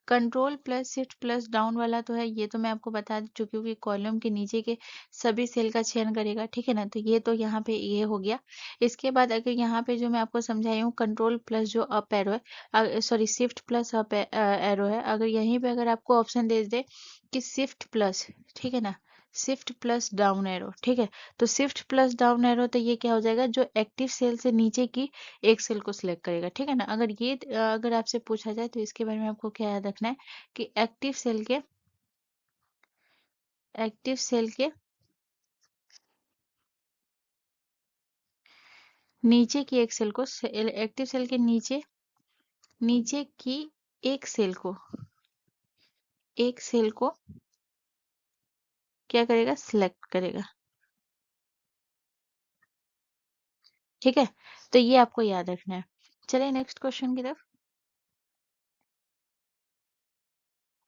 Speaker 1: control plus shift plus down वाला तो है, ये तो मैं आपको बता चुकी हूँ कि कॉलम के नीचे के सभी सेल का चयन करेगा, ठीक है ना। तो ये तो यहाँ पे ये हो गया। इसके बाद अगर यहाँ पे जो मैं आपको समझाई हूँ कंट्रोल प्लस जो अप एरो है, sorry shift plus up arrow है, अगर यहीं पे अगर आपको ऑप्शन दे दे कि शिफ्ट प्लस, ठीक है ना, शिफ्ट प्लस डाउन एरो, ठीक है। तो शिफ्ट प्लस डाउन एरो तो ये क्या हो जाएगा, जो एक्टिव सेल से नीचे की एक सेल को सिलेक्ट करेगा, ठीक है ना। अगर आपसे पूछा जाए तो इसके बारे में आपको क्या याद रखना है कि एक्टिव सेल के नीचे की एक सेल को, एक्टिव सेल के नीचे नीचे की एक सेल को एक सेल को क्या करेगा, सिलेक्ट करेगा, ठीक है। तो ये आपको याद रखना है। चलिए नेक्स्ट क्वेश्चन की तरफ।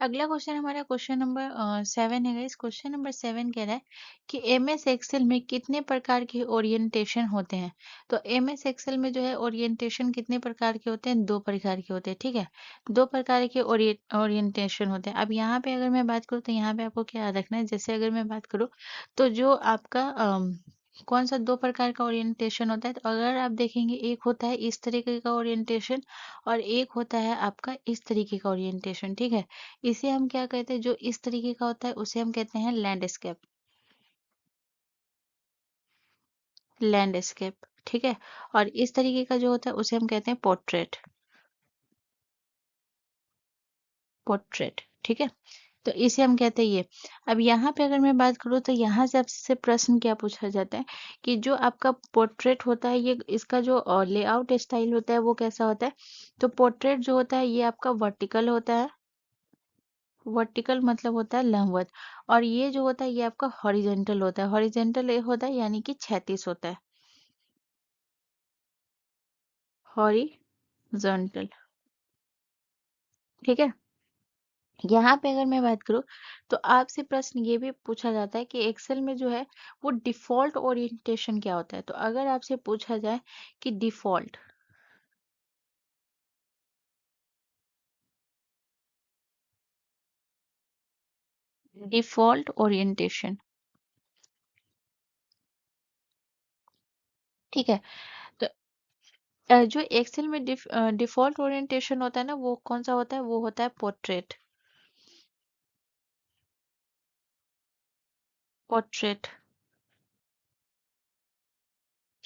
Speaker 1: अगला क्वेश्चन हमारा क्वेश्चन नंबर 7 है। इस क्वेश्चन नंबर 7 कह रहा है कि एम एस एक्सेल में कितने प्रकार के ओरिएंटेशन होते हैं। तो एम एस एक्सेल में जो है ओरिएंटेशन कितने प्रकार के होते हैं, दो प्रकार के होते हैं, ठीक है। दो प्रकार के ओरिएंटेशन होते हैं। अब यहाँ पे अगर मैं बात करूँ तो यहाँ पे आपको क्या याद रखना है, जैसे अगर मैं बात करूँ तो जो आपका कौन सा दो प्रकार का ओरिएंटेशन होता है, तो अगर आप देखेंगे एक होता है इस तरीके का ओरिएंटेशन और एक होता है आपका इस तरीके का ओरिएंटेशन, ठीक है। इसे हम क्या कहते हैं, जो इस तरीके का होता है उसे हम कहते हैं लैंडस्केप, लैंडस्केप, ठीक है। और इस तरीके का जो होता है उसे हम कहते हैं पोर्ट्रेट, पोर्ट्रेट, ठीक है। तो इसे हम कहते हैं ये। अब यहाँ पे अगर मैं बात करूँ तो यहाँ से आपसे प्रश्न क्या पूछा जाता है कि जो आपका पोर्ट्रेट होता है ये इसका जो लेआउट स्टाइल होता है वो कैसा होता है। तो पोर्ट्रेट जो होता है ये आपका वर्टिकल होता है, वर्टिकल मतलब होता है लंबवत। और ये जो होता है ये आपका हॉरिजेंटल होता है, हॉरिजेंटल होता है यानी कि क्षैतिज होता है, हॉरिजॉन्टल, ठीक है। यहाँ पे अगर मैं बात करूँ तो आपसे प्रश्न ये भी पूछा जाता है कि एक्सेल में जो है वो डिफॉल्ट ओरिएंटेशन क्या होता है। तो अगर आपसे पूछा जाए कि डिफॉल्ट ओरिएंटेशन, ठीक है। तो जो एक्सेल में डिफॉल्ट ओरिएंटेशन होता है ना वो कौन सा होता है, वो होता है पोर्ट्रेट, पोर्ट्रेट,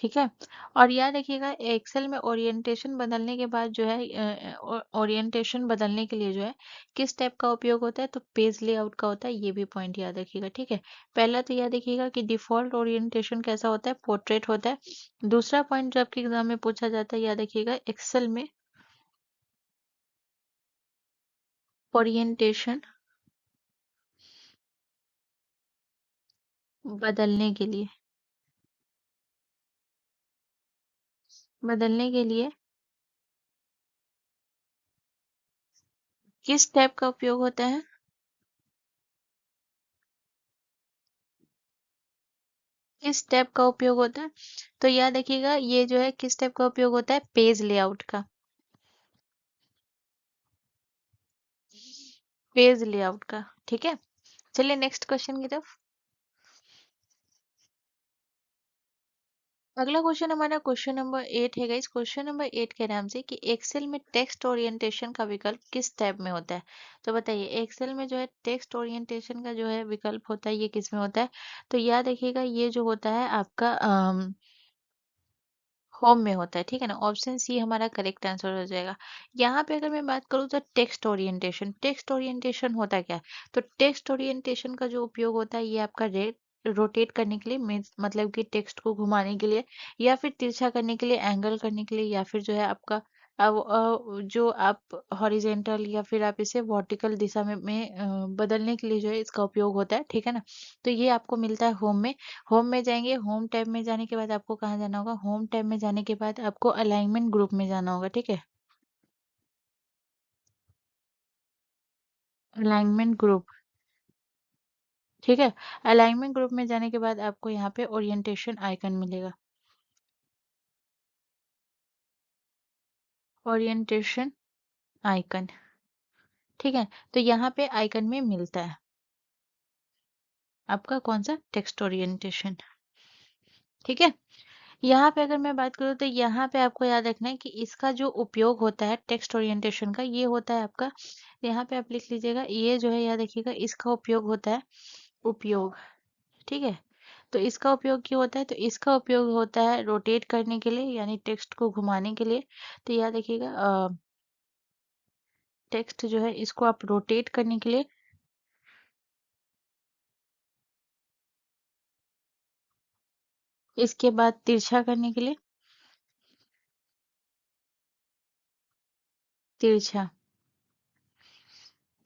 Speaker 1: ठीक है। और याद रखिएगा एक्सेल में ओरिएंटेशन बदलने के बाद जो है ओरिएंटेशन बदलने के लिए जो है किस टैब का उपयोग होता है, तो पेज लेआउट का होता है। ये भी पॉइंट याद रखिएगा, ठीक है। पहला तो याद रखिएगा कि डिफॉल्ट ओरिएंटेशन कैसा होता है, पोर्ट्रेट होता है। दूसरा पॉइंट जो आपके एग्जाम में पूछा जाता है, याद रखिएगा एक्सेल में ओरिएंटेशन बदलने के लिए, बदलने के लिए किस टैब का उपयोग होता है, किस टैब का उपयोग होता है। तो याद रखिएगा ये जो है किस टैब का उपयोग होता है, पेज लेआउट का, पेज लेआउट का, ठीक है। चलिए नेक्स्ट क्वेश्चन की तरफ। अगला क्वेश्चन हमारा क्वेश्चन नंबर 8 है गाइस। क्वेश्चन नंबर 8 कह रहा है हमसे कि एक्सेल में टेक्स्ट ओरिएंटेशन का विकल्प किस टैब में होता है। तो बताइए एक्सेल में जो है टेक्स्ट ओरिएंटेशन का जो है विकल्प होता है, ये किस में होता है। तो याद रखिएगा ये जो होता है आपका होम में होता है, ठीक है ना। ऑप्शन सी हमारा करेक्ट आंसर हो जाएगा। यहाँ पे अगर मैं बात करूँ तो टेक्स्ट ओरिएंटेशन, टेक्स्ट ओरिएंटेशन होता क्या है। तो टेक्स्ट ओरिएंटेशन का जो उपयोग होता है ये आपका रेट रोटेट करने के लिए मीन्स मतलब कि टेक्स्ट को घुमाने के लिए, या फिर तिरछा करने के लिए, एंगल करने के लिए, या फिर जो है आपका जो आप हॉरिजेंटल या फिर आप इसे वर्टिकल दिशा में बदलने के लिए जो है इसका उपयोग होता है, ठीक है ना। तो ये आपको मिलता है होम में। होम में जाएंगे, होम टैब में जाने के बाद आपको कहाँ जाना होगा, होम टैब में जाने के बाद आपको अलाइनमेंट ग्रुप में जाना होगा, ठीक है। अलाइनमेंट ग्रुप, ठीक है। अलाइनमेंट ग्रुप में जाने के बाद आपको यहाँ पे ओरिएंटेशन आइकन मिलेगा, ओरिएंटेशन आइकन, ठीक है। तो यहाँ पे आइकन में मिलता है आपका कौन सा, टेक्स्ट ओरिएंटेशन, ठीक है। यहाँ पे अगर मैं बात करूँ तो यहाँ पे आपको याद रखना है कि इसका जो उपयोग होता है टेक्स्ट ओरिएंटेशन का, ये होता है आपका, यहाँ पे आप लिख लीजिएगा, ये जो है याद रखिएगा इसका उपयोग होता है, उपयोग, ठीक है। तो इसका उपयोग क्यों होता है, तो इसका उपयोग होता है रोटेट करने के लिए, यानी टेक्स्ट को घुमाने के लिए। तो याद रखिएगा टेक्स्ट जो है इसको आप रोटेट करने के लिए, इसके बाद तिरछा करने के लिए, तिरछा,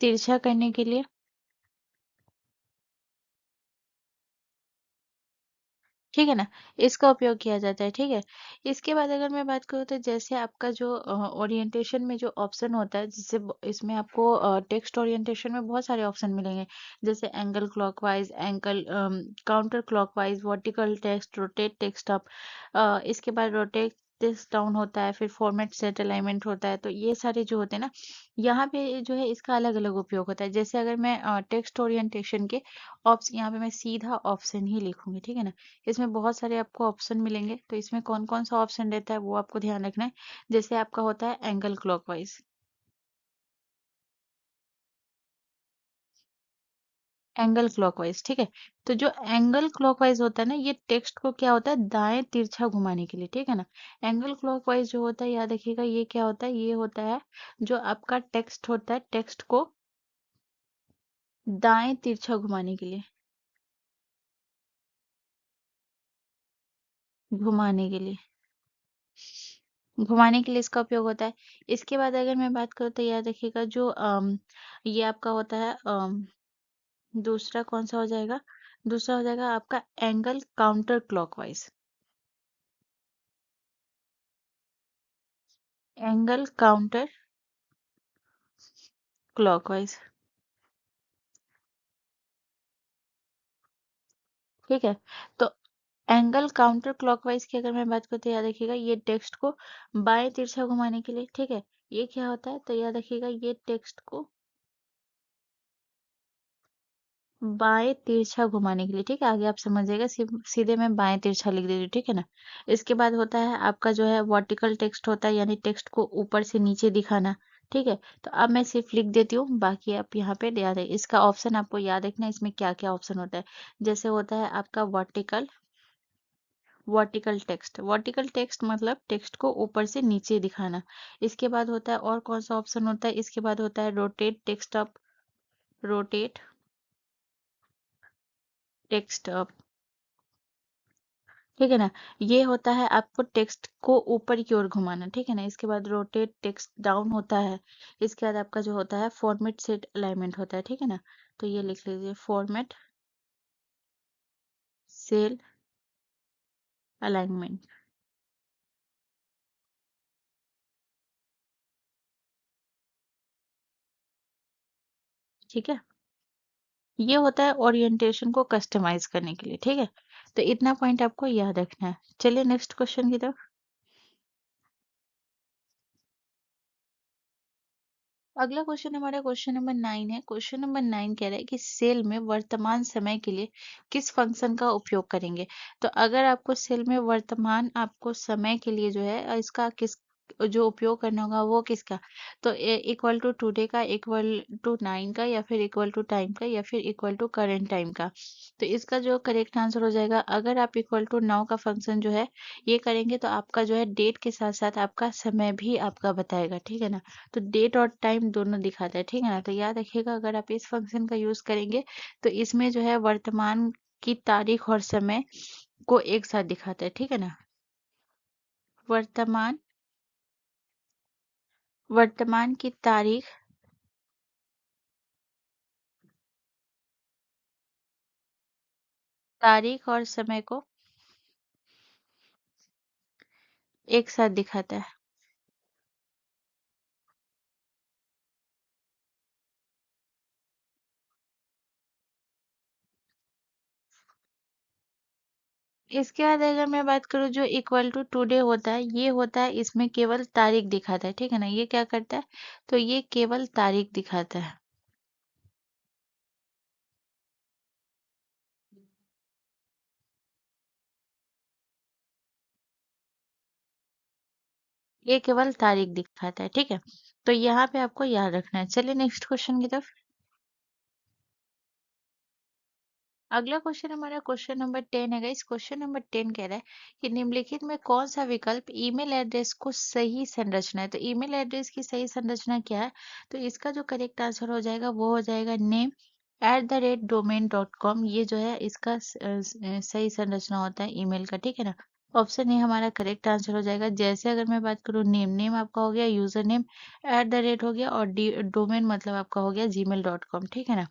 Speaker 1: तिरछा करने के लिए, ठीक है ना, इसका उपयोग किया जाता है, ठीक है। इसके बाद अगर मैं बात करूँ तो जैसे आपका जो ओरिएंटेशन में जो ऑप्शन होता है, जिससे इसमें आपको टेक्स्ट ओरिएंटेशन में बहुत सारे ऑप्शन मिलेंगे, जैसे angle clockwise, angle counter clockwise, vertical text, rotate text up, इसके बाद रोटेट दिस डाउन होता है, फिर फॉर्मेट सेट अलाइनमेंट होता है। तो ये सारे जो होते हैं ना, यहाँ पे जो है इसका अलग अलग उपयोग होता है। जैसे अगर मैं टेक्स्ट ओरिएंटेशन के ऑप्शन, यहाँ पे मैं सीधा ऑप्शन ही लिखूंगी, ठीक है ना। इसमें बहुत सारे आपको ऑप्शन मिलेंगे, तो इसमें कौन कौन सा ऑप्शन रहता है वो आपको ध्यान रखना है। जैसे आपका होता है एंगल क्लॉकवाइज, एंगल क्लॉकवाइज, ठीक है। तो जो एंगल क्लॉकवाइज होता है ना, ये टेक्स्ट को क्या होता है, दाएं तिरछा घुमाने के लिए, ठीक है ना। एंगल क्लॉकवाइज जो होता है याद रखिएगा ये क्या होता है, ये होता है जो आपका टेक्स्ट होता है, टेक्स्ट को दाएं तिरछा घुमाने के लिए, घुमाने के लिए, घुमाने के लिए इसका उपयोग होता है। इसके बाद अगर मैं बात करूँ तो याद रखिएगा जो ये आपका होता है दूसरा कौन सा हो जाएगा, दूसरा हो जाएगा आपका angle counter clockwise, angle counter clockwise, ठीक है। तो एंगल काउंटर क्लॉकवाइज की अगर मैं बात करते याद रखिएगा ये टेक्स्ट को बाएं तिरछा घुमाने के लिए, ठीक है। ये क्या होता है, तो याद रखिएगा ये टेक्स्ट को बाएं तिरछा घुमाने के लिए, ठीक है। आगे आप समझिएगा, सीधे मैं बाएं तिरछा लिख देती हूँ, ठीक है ना। इसके बाद होता है आपका जो है वर्टिकल टेक्स्ट होता है, यानी टेक्स्ट को ऊपर से नीचे दिखाना, ठीक है। तो अब मैं सिर्फ लिख देती हूँ, बाकी आप यहाँ पे याद है, इसका ऑप्शन आपको याद रखना है, इसमें क्या क्या ऑप्शन होता है। जैसे होता है आपका वर्टिकल, वर्टिकल टेक्स्ट मतलब टेक्स्ट को ऊपर से नीचे दिखाना। इसके बाद होता है और कौन सा ऑप्शन होता है, इसके बाद होता है rotate text up, rotate text up, ठीक है ना। ये होता है आपको टेक्स्ट को ऊपर की ओर घुमाना, ठीक है ना। इसके बाद रोटेट टेक्स्ट डाउन होता है। इसके बाद आपका जो होता है फॉर्मेट सेट अलाइनमेंट होता है, ठीक है ना। तो ये लिख लीजिए फॉर्मेट सेल अलाइनमेंट, ठीक है। ये होता है ओरिएंटेशन को कस्टमाइज करने के लिए, ठीक है। तो इतना पॉइंट आपको याद रखना है। चलिए नेक्स्ट क्वेश्चन की तरफ। अगला क्वेश्चन हमारा क्वेश्चन नंबर 9 है। क्वेश्चन नंबर 9 कह रहा है कि सेल में वर्तमान समय के लिए किस फंक्शन का उपयोग करेंगे। तो अगर आपको सेल में वर्तमान आपको समय के लिए जो है इसका किस जो उपयोग करना होगा वो किसका, तो इक्वल टू टुडे का, इक्वल टू 9 का, या फिर इक्वल टू टाइम का, या फिर इक्वल टू करेंट टाइम का। तो इसका जो करेक्ट आंसर हो जाएगा, अगर आप इक्वल टू नाउ का फंक्शन जो है ये करेंगे तो आपका जो है डेट के साथ साथ आपका समय भी आपका बताएगा, ठीक है ना। तो डेट और टाइम दोनों दिखाता है, ठीक है ना। तो याद रखिएगा अगर आप इस फंक्शन का यूज करेंगे तो इसमें जो है वर्तमान की तारीख और समय को एक साथ दिखाता है, ठीक है ना। वर्तमान वर्तमान की तारीख और समय को एक साथ दिखाता है। इसके बाद अगर मैं बात करूँ जो इक्वल टू टुडे होता है, ये होता है इसमें केवल तारीख दिखाता है, ठीक है ना। ये क्या करता है, तो ये केवल तारीख दिखाता है। ये केवल तारीख दिखाता है, ठीक है। तो यहाँ पे आपको याद रखना है। चलिए नेक्स्ट क्वेश्चन की तरफ। अगला क्वेश्चन हमारा क्वेश्चन नंबर 10 है। इस क्वेश्चन नंबर 10 कह रहा है कि निम्नलिखित में कौन सा विकल्प ईमेल एड्रेस को सही संरचना है। तो ईमेल एड्रेस की सही संरचना क्या है, तो इसका जो करेक्ट आंसर हो जाएगा वो हो जाएगा नेम @ domain.com। ये जो है इसका सही संरचना होता है ईमेल का, ठीक है ना। ऑप्शन ए हमारा करेक्ट आंसर हो जाएगा। जैसे अगर मैं बात करूँ नेम, नेम आपका हो गया यूजर नेम, @ हो गया, और डोमेन मतलब आपका हो गया gmail.com, ठीक है ना।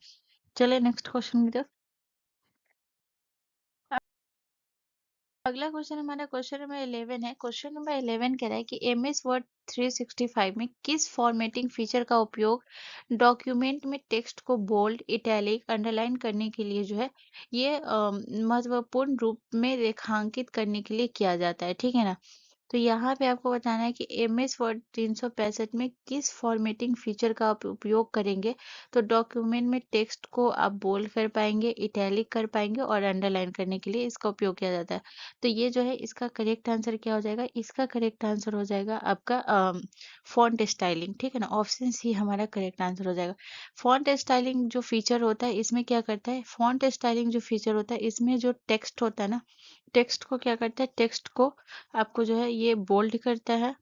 Speaker 1: चलिए नेक्स्ट क्वेश्चन की तरफ। अगला क्वेश्चन हमारा क्वेश्चन नंबर 11 है। क्वेश्चन नंबर 11 कह रहा है कि एमएस वर्ड 365 में किस फॉर्मेटिंग फीचर का उपयोग डॉक्यूमेंट में टेक्स्ट को बोल्ड, इटैलिक, अंडरलाइन करने के लिए जो है ये महत्वपूर्ण रूप में रेखांकित करने के लिए किया जाता है, ठीक है ना। तो यहाँ पे आपको बताना है कि एमएस वर्ड 365 में किस फॉर्मेटिंग फीचर का आप उपयोग करेंगे तो डॉक्यूमेंट में टेक्स्ट को आप बोल्ड कर पाएंगे, इटैलिक कर पाएंगे, और अंडरलाइन करने के लिए इसका उपयोग किया जाता है। तो ये जो है इसका करेक्ट आंसर क्या हो जाएगा, इसका करेक्ट आंसर हो जाएगा आपका फॉन्ट स्टाइलिंग, ठीक है ना। ऑप्शन सी हमारा करेक्ट आंसर हो जाएगा। फॉन्ट स्टाइलिंग जो फीचर होता है इसमें क्या करता है, फॉन्ट स्टाइलिंग जो फीचर होता है इसमें जो टेक्स्ट होता है ना, टेक्स्ट को क्या करता है, टेक्स्ट को आपको जो है ये बोल्ड करता है,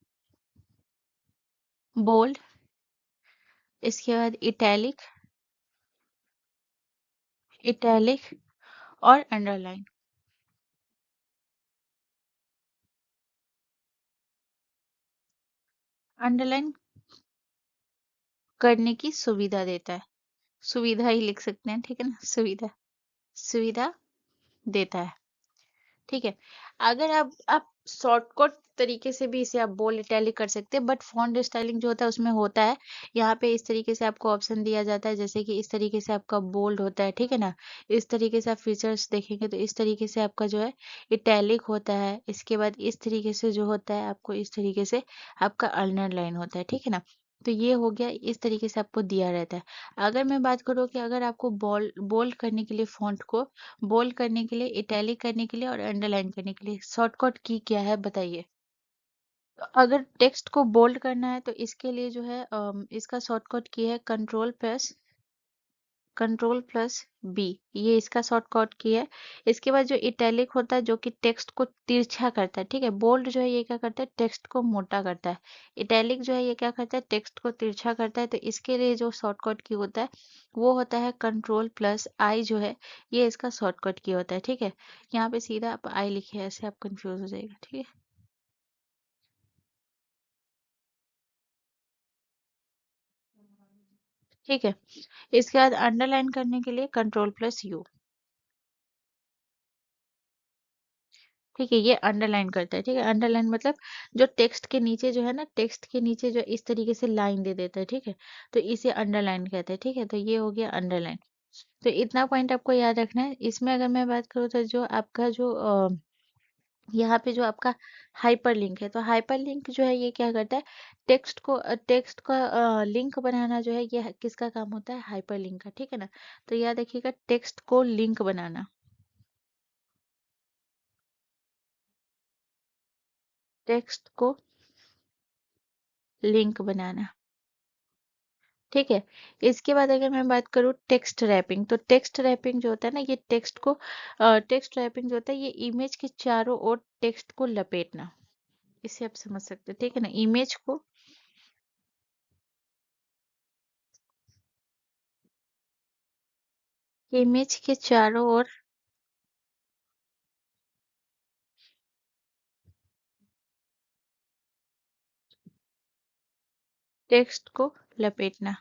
Speaker 1: बोल्ड। इसके बाद इटैलिक, इटैलिक और अंडरलाइन, अंडरलाइन करने की सुविधा देता है। सुविधा ही लिख सकते हैं, ठीक है ना, सुविधा, सुविधा देता है, ठीक है। अगर आप शॉर्टकट तरीके से भी इसे आप बोल्ड इटैलिक कर सकते हैं, बट फॉन्ट स्टाइलिंग जो होता है उसमें होता है यहाँ पे इस तरीके से आपको ऑप्शन दिया जाता है, जैसे कि इस तरीके से आपका बोल्ड होता है, ठीक है ना। इस तरीके से आप फीचर्स देखेंगे तो इस तरीके से आपका जो है इटैलिक होता है। इसके बाद इस तरीके से जो होता है आपको इस तरीके से आपका अंडरलाइन होता है, ठीक है ना। तो ये हो गया, इस तरीके से आपको दिया रहता है। अगर मैं बात करूँ कि अगर आपको बोल्ड करने के लिए फॉन्ट को बोल्ड करने के लिए, इटैलिक करने के लिए और अंडरलाइन करने के लिए शॉर्टकट की क्या है बताइए। तो अगर टेक्स्ट को बोल्ड करना है तो इसके लिए जो है इसका शॉर्टकट की है control plus control plus B, ये इसका शॉर्टकट की है। इसके बाद जो इटैलिक होता है जो कि टेक्स्ट को तिरछा करता है, ठीक है। बोल्ड जो है ये क्या करता है, टेक्स्ट को मोटा करता है। इटैलिक जो है ये क्या करता है, टेक्स्ट को तिरछा करता है। तो इसके लिए जो शॉर्टकट की होता है वो होता है कंट्रोल प्लस आई, जो है ये इसका शॉर्टकट की होता है, ठीक है। यहाँ पे सीधा आप आई लिखे, ऐसे आप कंफ्यूज हो जाएगा, ठीक है। ठीक है, इसके बाद अंडरलाइन करने के लिए कंट्रोल प्लस यू। ठीक है, ये अंडरलाइन करता है, ठीक है। अंडरलाइन मतलब जो टेक्स्ट के नीचे जो है ना, टेक्स्ट के नीचे जो इस तरीके से लाइन दे देता है, ठीक है। तो इसे अंडरलाइन कहते हैं, ठीक है। तो ये हो गया अंडरलाइन। तो इतना पॉइंट आपको याद रखना है। इसमें अगर मैं बात करूँ तो जो आपका जो यहाँ पे जो आपका हाइपर लिंक है, तो हाइपर लिंक जो है ये क्या करता है, टेक्स्ट का लिंक बनाना जो है ये किसका काम होता है, हाइपर लिंक का, ठीक है ना। तो याद रखिएगा, टेक्स्ट को लिंक बनाना, टेक्स्ट को लिंक बनाना, ठीक है। इसके बाद अगर मैं बात करूँ टेक्स्ट रैपिंग, तो टेक्स्ट रैपिंग जो होता है ना, ये टेक्स्ट रैपिंग जो होता है ये इमेज के चारों ओर टेक्स्ट को लपेटना, इसे आप समझ सकते हैं, ठीक है ना। इमेज के चारों ओर टेक्स्ट को लपेटना,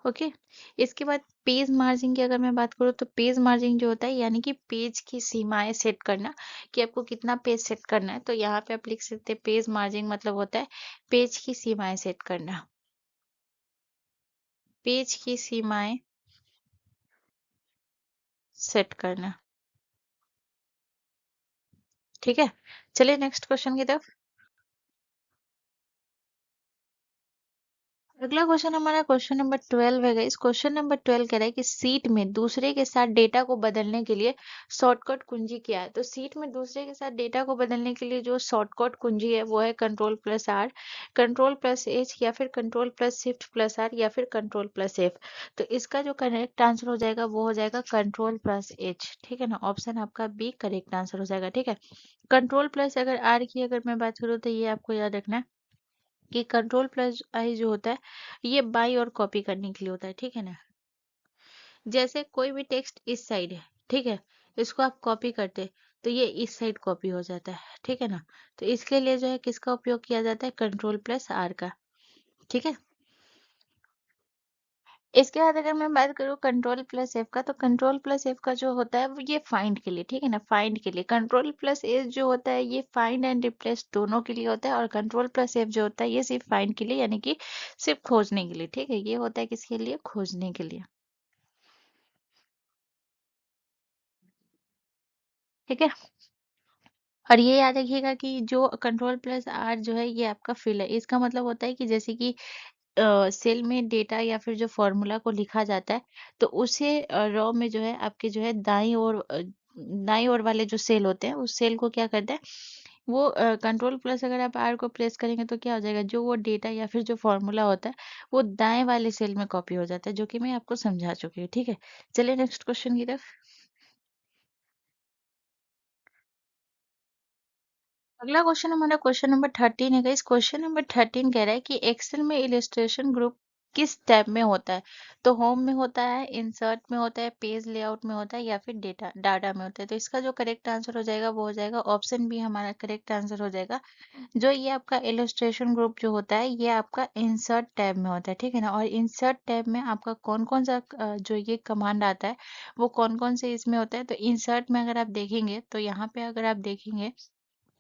Speaker 1: ओके। इसके बाद पेज मार्जिन की अगर मैं बात करूँ तो पेज मार्जिन जो होता है यानी कि पेज की सीमाएं सेट करना, कि आपको कितना पेज सेट करना है। तो यहाँ पे आप लिख सकते हैं पेज मार्जिन मतलब होता है पेज की सीमाएं सेट करना, पेज की सीमाएं सेट करना, ठीक है। चलिए नेक्स्ट क्वेश्चन की तरफ। अगला क्वेश्चन हमारा क्वेश्चन नंबर 12 है। इस क्वेश्चन नंबर 12 कह रहा है कि सीट में दूसरे के साथ डेटा को बदलने के लिए शॉर्टकट कुंजी क्या है। तो सीट में दूसरे के साथ डेटा को बदलने के लिए जो शॉर्टकट कुंजी है वो है control plus R, control plus H, या फिर control plus shift plus R, या फिर कंट्रोल प्लस एफ। तो इसका जो करेक्ट आंसर हो जाएगा वो हो जाएगा कंट्रोल प्लस एच, ठीक है ना। ऑप्शन आपका बी करेक्ट आंसर हो जाएगा, ठीक है। कंट्रोल प्लस अगर आर की अगर मैं बात करूँ तो ये आपको याद रखना है कि कंट्रोल प्लस आई जो होता है ये बाई और कॉपी करने के लिए होता है, ठीक है ना। जैसे कोई भी टेक्स्ट इस साइड है, ठीक है, इसको आप कॉपी करते तो ये इस साइड कॉपी हो जाता है, ठीक है ना। तो इसके लिए जो है किसका उपयोग किया जाता है, कंट्रोल प्लस आर का, ठीक है। इसके बाद अगर मैं बात करूँ कंट्रोल प्लस एफ का, तो कंट्रोल प्लस एफ का जो होता है वो ये फाइंड के लिए, ठीक है ना, फाइंड के लिए। कंट्रोल प्लस एफ जो होता है ये फाइंड एंड रिप्लेस दोनों के लिए होता है, और कंट्रोल प्लस एफ जो होता है ये सिर्फ फाइंड के लिए यानी कि सिर्फ खोजने के लिए, ठीक है। ये होता है किसके लिए, खोजने के लिए, ठीक है। और ये याद रखिएगा कि जो कंट्रोल प्लस आर जो है ये आपका फिल है। इसका मतलब होता है कि जैसे कि सेल में डेटा या फिर जो फॉर्मूला को लिखा जाता है तो उसे रॉ में जो है आपके जो है दाईं ओर वाले जो सेल होते हैं उस सेल को क्या करता है, वो कंट्रोल प्लस अगर आप आर को प्रेस करेंगे तो क्या हो जाएगा, जो वो डेटा या फिर जो फॉर्मूला होता है वो दाएं वाले सेल में कॉपी हो जाता है, जो कि मैं आपको समझा चुकी हूँ, ठीक है। चलिए नेक्स्ट क्वेश्चन की तरफ। अगला क्वेश्चन हमारा क्वेश्चन नंबर 13 है। इस क्वेश्चन नंबर 13 कह रहा है कि एक्सेल में इलिस्ट्रेशन ग्रुप किस टैब में होता है। तो होम में होता है, इंसर्ट में होता है, पेज लेआउट में होता है, या फिर डेटा डाटा में होता है। तो इसका जो करेक्ट आंसर हो जाएगा वो हो जाएगा ऑप्शन बी, हमारा करेक्ट आंसर हो जाएगा। जो ये आपका इलिस्ट्रेशन ग्रुप जो होता है ये आपका इंसर्ट टैब में होता है, ठीक है ना। और इंसर्ट टैब में आपका कौन कौन सा जो ये कमांड आता है वो कौन कौन से इसमें होता है। तो इंसर्ट में अगर आप देखेंगे तो यहाँ पे अगर आप देखेंगे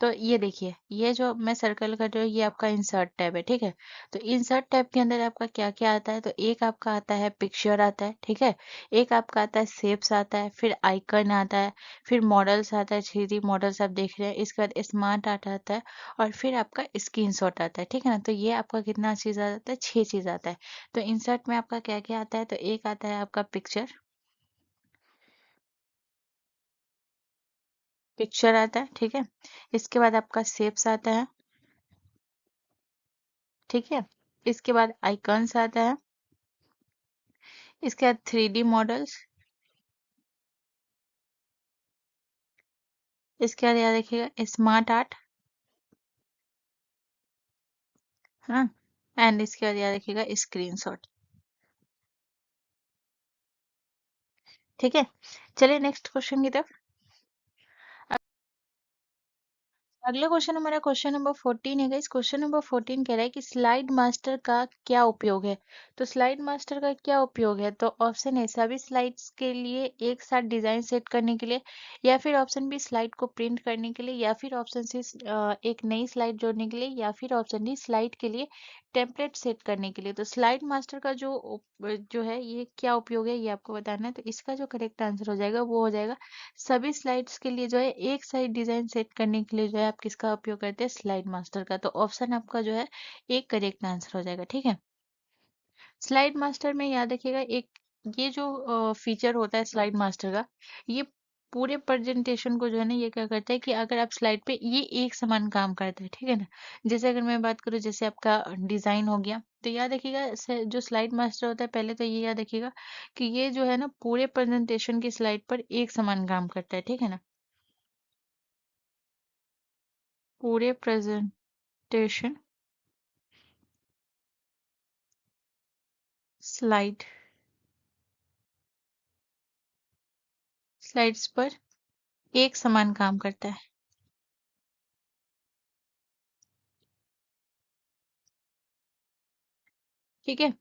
Speaker 1: तो ये देखिए, ये जो मैं सर्कल कर रही हूँ ये आपका इंसर्ट टैब है, ठीक है। तो इंसर्ट टैब के अंदर आपका क्या क्या आता है, तो एक आपका आता है पिक्चर आता है, ठीक है। एक आपका आता है शेप्स आता है, फिर आइकन आता है, फिर मॉडल्स आता है, 3D मॉडल्स आप देख रहे हैं। इसके बाद स्मार्ट आर्ट आता है, और फिर आपका स्क्रीनशॉट आता है, ठीक है ना। तो ये आपका कितना चीज आता है, 6 चीज आता है। तो इंसर्ट में आपका क्या क्या आता है, तो एक आता है आपका पिक्चर, पिक्चर आता है, ठीक है। इसके बाद आपका शेप्स आता है, ठीक है। इसके बाद आइकन्स आता है, इसके बाद 3D मॉडल्स, इसके बाद याद रखिएगा स्मार्ट आर्ट, हाँ, एंड इसके बाद याद रखिएगा स्क्रीनशॉट। ठीक है, चलिए नेक्स्ट क्वेश्चन की तरफ। अगला क्वेश्चन हमारा क्वेश्चन नंबर 14 है गाइस। क्वेश्चन नंबर 14 कह रहा है कि स्लाइड मास्टर का क्या उपयोग है। तो स्लाइड मास्टर का क्या उपयोग है, तो ऑप्शन है सभी स्लाइड्स के लिए एक साथ डिजाइन सेट करने के लिए, या फिर ऑप्शन बी स्लाइड को प्रिंट करने के लिए, या फिर ऑप्शन सी एक नई स्लाइड जोड़ने के लिए, या फिर ऑप्शन डी स्लाइड के लिए टेम्पलेट सेट करने के लिए। तो स्लाइड मास्टर का जो है ये क्या उपयोग है ये आपको बताना है। तो इसका जो करेक्ट आंसर हो जाएगा वो हो जाएगा सभी स्लाइड्स के लिए जो है एक साइड डिजाइन सेट करने के लिए जो है आप किसका उपयोग करते हैं, स्लाइड मास्टर का। तो ऑप्शन आपका जो है एक करेक्ट आंसर हो जाएगा। ठीक है, स्लाइड मास्टर में याद रखिएगा एक ये जो फीचर होता है स्लाइड मास्टर का, ये पूरे प्रेजेंटेशन को जो है ना ये क्या करता है कि अगर आप स्लाइड पे ये एक समान काम करता है, ठीक है ना। जैसे अगर मैं बात करूँ जैसे आपका डिजाइन हो गया, तो याद रखिएगा जो स्लाइड मास्टर होता है पहले तो ये याद रखिएगा कि ये जो है ना पूरे प्रेजेंटेशन की स्लाइड पर एक समान काम करता है, ठीक है ना। पूरे प्रेजेंटेशन स्लाइड स्लाइड्स पर एक समान काम करता है। ठीक है,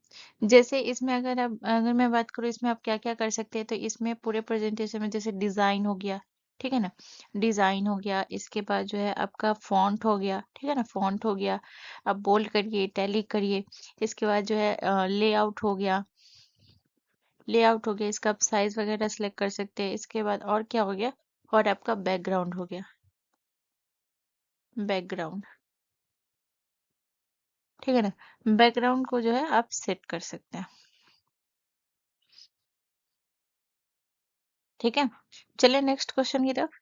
Speaker 1: जैसे इसमें अगर मैं बात करूँ इसमें आप क्या क्या कर सकते हैं, तो इसमें पूरे प्रेजेंटेशन में जैसे डिजाइन हो गया, ठीक है ना, डिजाइन हो गया, इसके बाद जो है आपका फॉन्ट हो गया, ठीक है ना, फॉन्ट हो गया, आप बोल्ड करिए, इटैलिक करिए, इसके बाद जो है लेआउट हो गया, लेआउट हो गया, इसका आप साइज वगैरह सेलेक्ट कर सकते हैं। इसके बाद और क्या हो गया, और आपका बैकग्राउंड हो गया, बैकग्राउंड, ठीक है ना, बैकग्राउंड को जो है आप सेट कर सकते हैं। ठीक है, चलिए नेक्स्ट क्वेश्चन की तरफ।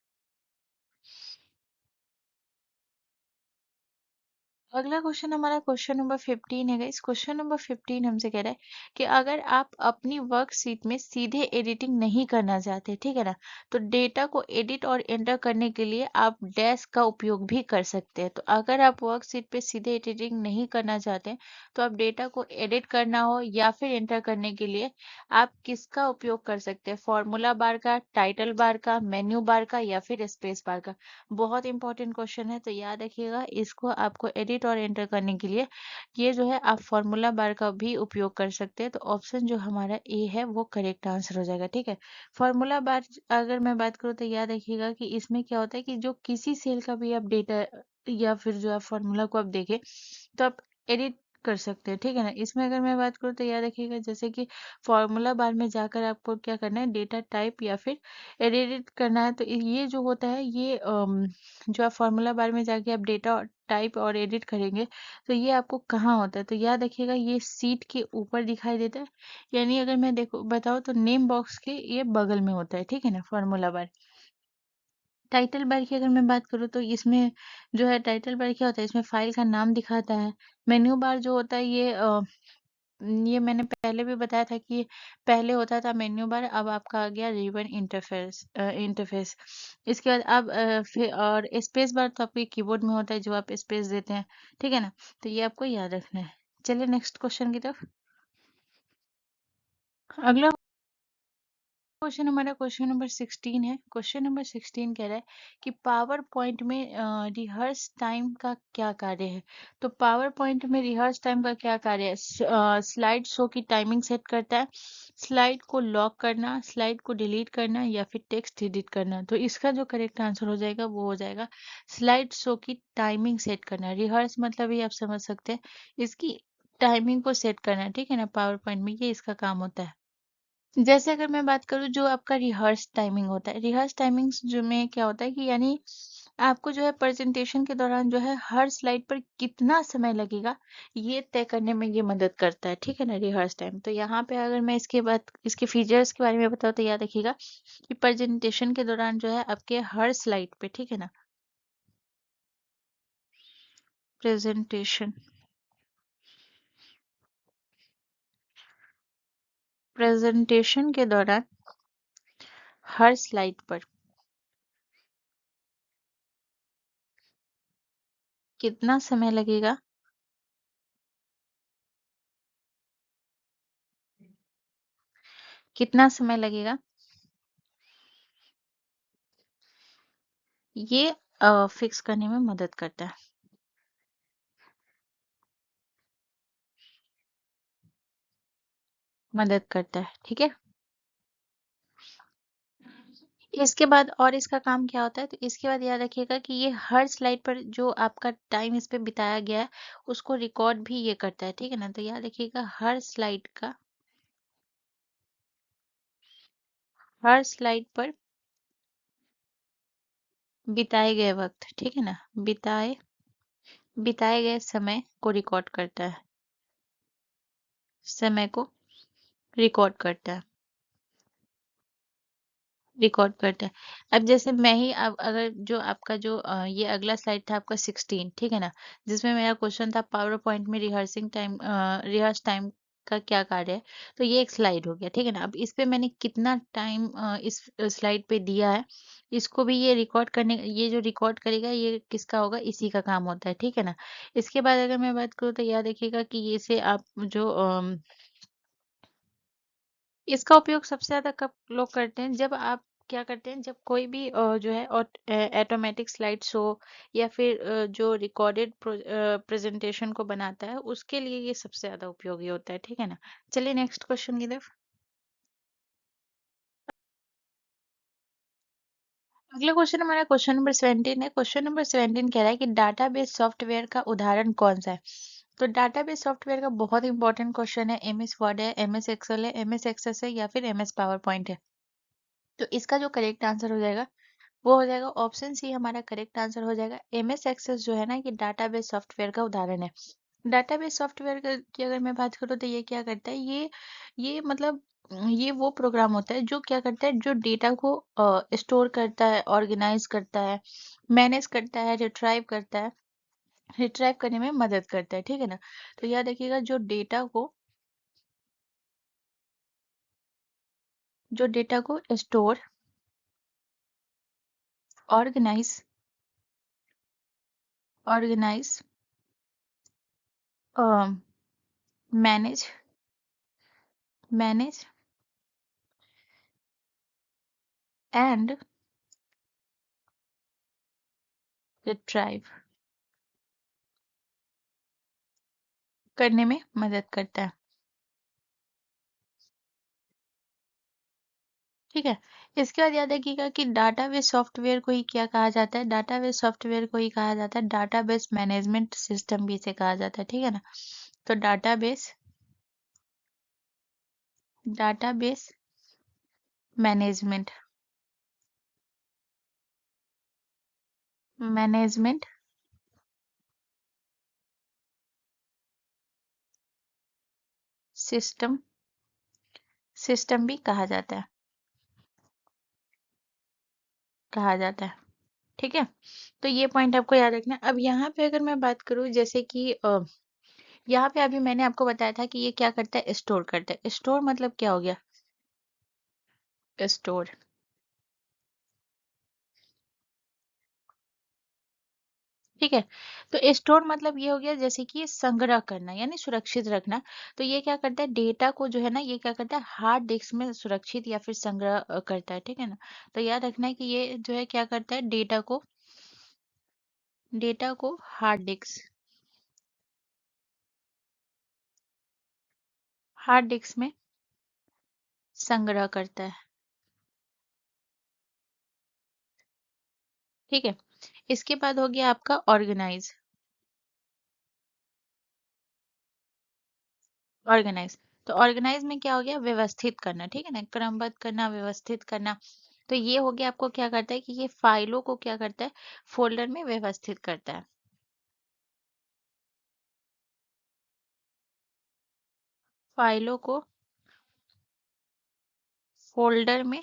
Speaker 1: अगला क्वेश्चन हमारा क्वेश्चन नंबर 15 है गाइस। क्वेश्चन नंबर 15 हमसे कह रहा है कि अगर आप अपनी वर्कशीट में सीधे एडिटिंग नहीं करना चाहते, ठीक है ना, तो डेटा को एडिट और एंटर करने के लिए आप डैश का उपयोग भी कर सकते हैं। तो अगर आप वर्कशीट पे सीधे एडिटिंग नहीं करना चाहते, तो आप डेटा को एडिट करना हो या फिर एंटर करने के लिए आप किसका उपयोग कर सकते हैं, फॉर्मूला बार का, टाइटल बार का, मेन्यू बार का, या फिर स्पेस बार का। बहुत इंपॉर्टेंट क्वेश्चन है, तो याद रखिएगा इसको आपको एडिट और एंटर करने के लिए ये जो है आप फॉर्मूला बार का भी उपयोग कर सकते हैं। तो ऑप्शन जो हमारा ए है वो करेक्ट आंसर हो जाएगा। ठीक है, फॉर्मूला बार अगर मैं बात करूँ तो याद रखिएगा कि इसमें क्या होता है कि जो किसी सेल का भी आप डेटा या फिर जो आप फॉर्मूला को आप देखें तो आप एडिट कर सकते हैं, ठीक है ना। इसमें अगर मैं बात करूँ तो याद रखिएगा जैसे कि फॉर्मूला बार में जाकर आपको क्या करना है, डेटा टाइप या फिर एडिट करना है। तो ये जो होता है ये जो आप फॉर्मूला बार में जाके आप डेटा टाइप और एडिट करेंगे तो ये आपको कहाँ होता है, तो याद रखिएगा ये सीट के ऊपर दिखाई देता है, यानी अगर मैं देखो बताऊँ तो नेम बॉक्स के ये बगल में होता है, ठीक है ना, फॉर्मूला बार। टाइटल बार की अगर मैं बात करूँ तो इसमें जो है टाइटल बार क्या होता है, इसमें फाइल का नाम दिखाता है। मेन्यू बार जो होता है ये मैंने पहले भी बताया था कि पहले होता था मेन्यू बार, अब आपका आ गया रिबन इंटरफेस। इसके बाद अब फिर और स्पेस बार तो आपके कीबोर्ड में होता है जो आप स्पेस देते हैं, ठीक है ना। तो ये आपको याद रखना है। चलिए नेक्स्ट क्वेश्चन की तरफ। अगला क्वेश्चन हमारा क्वेश्चन नंबर 16 है। क्वेश्चन नंबर 16 कह रहा है कि पावर पॉइंट में रिहर्स टाइम का क्या कार्य है। तो पावर पॉइंट में रिहर्स टाइम का क्या कार्य है, स्लाइड शो की टाइमिंग सेट करता है, स्लाइड को लॉक करना, स्लाइड को डिलीट करना, या फिर टेक्स्ट एडिट करना। तो इसका जो करेक्ट आंसर हो जाएगा वो हो जाएगा स्लाइड शो की टाइमिंग सेट करना। रिहर्स मतलब ये आप समझ सकते हैं इसकी टाइमिंग को सेट करना, ठीक है ना। पावर पॉइंट में ये इसका काम होता है। जैसे अगर मैं बात करूँ जो आपका रिहर्स टाइमिंग होता है, रिहर्स टाइमिंग्स जो में क्या होता है कि यानी आपको जो है प्रेजेंटेशन के दौरान जो है हर स्लाइड पर कितना समय लगेगा ये तय करने में ये मदद करता है, ठीक है ना, रिहर्स टाइम। तो यहाँ पे अगर मैं इसके बाद इसके फीचर्स के बारे में बताऊँ तो याद रखिएगा कि प्रेजेंटेशन के दौरान जो है आपके हर स्लाइड पे, ठीक है ना, प्रेजेंटेशन प्रेजेंटेशन के दौरान हर स्लाइड पर कितना समय लगेगा? कितना समय लगेगा? ये फिक्स करने में मदद करता है। मदद करता है, ठीक है। इसके बाद और इसका काम क्या होता है, तो इसके बाद याद रखिएगा कि ये हर स्लाइड पर जो आपका टाइम इस पे बिताया गया है उसको रिकॉर्ड भी ये करता है, ठीक है ना। तो याद रखिएगा हर स्लाइड पर बिताए गए वक्त, ठीक है ना, बिताए गए समय को रिकॉर्ड करता है। समय को रिकॉर्ड करता है। रिकॉर्ड करता है। अब जैसे मैं ही अब अगर जो आपका जो ये अगला स्लाइड था आपका 16, ठीक है ना, जिसमें मेरा क्वेश्चन था पावर पॉइंट में रिहर्स टाइम का क्या कार्य है। तो ये एक स्लाइड हो गया, ठीक है ना। अब इस पे मैंने कितना टाइम इस स्लाइड पे दिया है, इसको भी ये रिकॉर्ड करने, ये जो रिकॉर्ड करेगा ये किसका होगा, इसी का काम होता है, ठीक है ना। इसके बाद अगर मैं बात करूँ तो याद रखिएगा कि ये से आप जो इसका उपयोग सबसे ज़्यादा कब लोग करते हैं, जब आप क्या करते हैं, जब कोई भी जो है ऑटोमेटिक स्लाइड शो या फिर जो रिकॉर्डेड प्रेजेंटेशन को बनाता है उसके लिए ये सबसे ज़्यादा उपयोगी होता है, ठीक है ना। चलिए नेक्स्ट क्वेश्चन की तरफ। अगला क्वेश्चन हमारा क्वेश्चन नंबर 17 है। क्वेश्चन नंबर 17 कह रहा है कि डाटाबेस सॉफ्टवेयर का उदाहरण कौन सा है। तो डाटाबेस सॉफ्टवेयर का बहुत इंपॉर्टेंट क्वेश्चन है। एम एस वर्ड है, एम एस एक्सेल है, एम एस एक्सेस है या फिर एम एस पावर पॉइंट है। तो इसका जो करेक्ट आंसर हो जाएगा वो हो जाएगा ऑप्शन सी, हमारा करेक्ट आंसर हो जाएगा। एमएस एक्सेस जो है ना, ये डाटाबेस सॉफ्टवेयर का उदाहरण है। डाटाबेस सॉफ्टवेयर की अगर मैं बात करूँ तो ये क्या करता है, ये मतलब ये वो प्रोग्राम होता है जो क्या करता है, जो डेटा को स्टोर करता है, ऑर्गेनाइज करता है, मैनेज करता है, रिट्राइव करने में मदद करता है, ठीक है ना। तो याद रखिएगा जो डेटा को store, organise organise manage manage and retrieve करने में मदद करता है, ठीक है। इसके बाद याद रखिएगा कि डाटाबेस सॉफ्टवेयर को ही क्या कहा जाता है, डाटाबेस सॉफ्टवेयर को ही कहा जाता है डाटाबेस मैनेजमेंट सिस्टम भी इसे कहा जाता है, ठीक है ना। तो database management management system system भी कहा जाता है, ठीक है। तो ये पॉइंट आपको याद रखना है। अब यहाँ पे अगर मैं बात करूँ जैसे कि यहाँ पे अभी मैंने आपको बताया था कि ये क्या करता है, स्टोर करता है। स्टोर मतलब क्या हो गया, स्टोर, ठीक है। तो स्टोर मतलब ये हो गया जैसे कि संग्रह करना यानी सुरक्षित रखना। तो ये क्या करता है, डेटा को जो है ना, ये क्या करता है, हार्ड डिस्क में सुरक्षित या फिर संग्रह करता है, ठीक है ना। तो याद रखना है कि ये जो है क्या करता है, डेटा को हार्ड डिस्क में संग्रह करता है, ठीक है। इसके बाद हो गया आपका ऑर्गेनाइज। तो ऑर्गेनाइज में क्या हो गया, व्यवस्थित करना, ठीक है ना, क्रमबद्ध करना, व्यवस्थित करना। तो ये हो गया, आपको क्या करता है कि ये फाइलों को क्या करता है, फोल्डर में व्यवस्थित करता है। फाइलों को फोल्डर में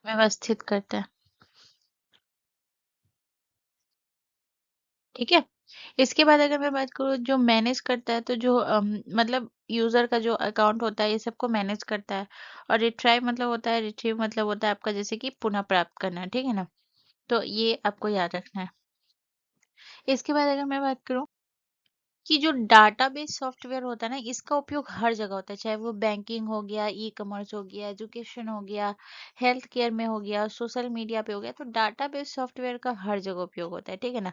Speaker 1: व्यवस्थित करता है। ठीक है। इसके बाद अगर मैं बात करूँ जो मैनेज करता है, तो जो मतलब यूजर का जो अकाउंट होता है ये सबको मैनेज करता है। और रिट्राइव मतलब होता है, रिट्रीव मतलब होता है आपका जैसे कि पुनः प्राप्त करना, ठीक है ना। तो ये आपको याद रखना है। इसके बाद अगर मैं बात करूँ कि जो डाटाबेस सॉफ्टवेयर होता है ना, इसका उपयोग हर जगह होता है, चाहे वो बैंकिंग हो गया, ई कॉमर्स हो गया, एजुकेशन हो गया, हेल्थ केयर में हो गया, सोशल मीडिया पे हो गया। तो डाटाबेस सॉफ्टवेयर का हर जगह उपयोग होता है, ठीक है ना।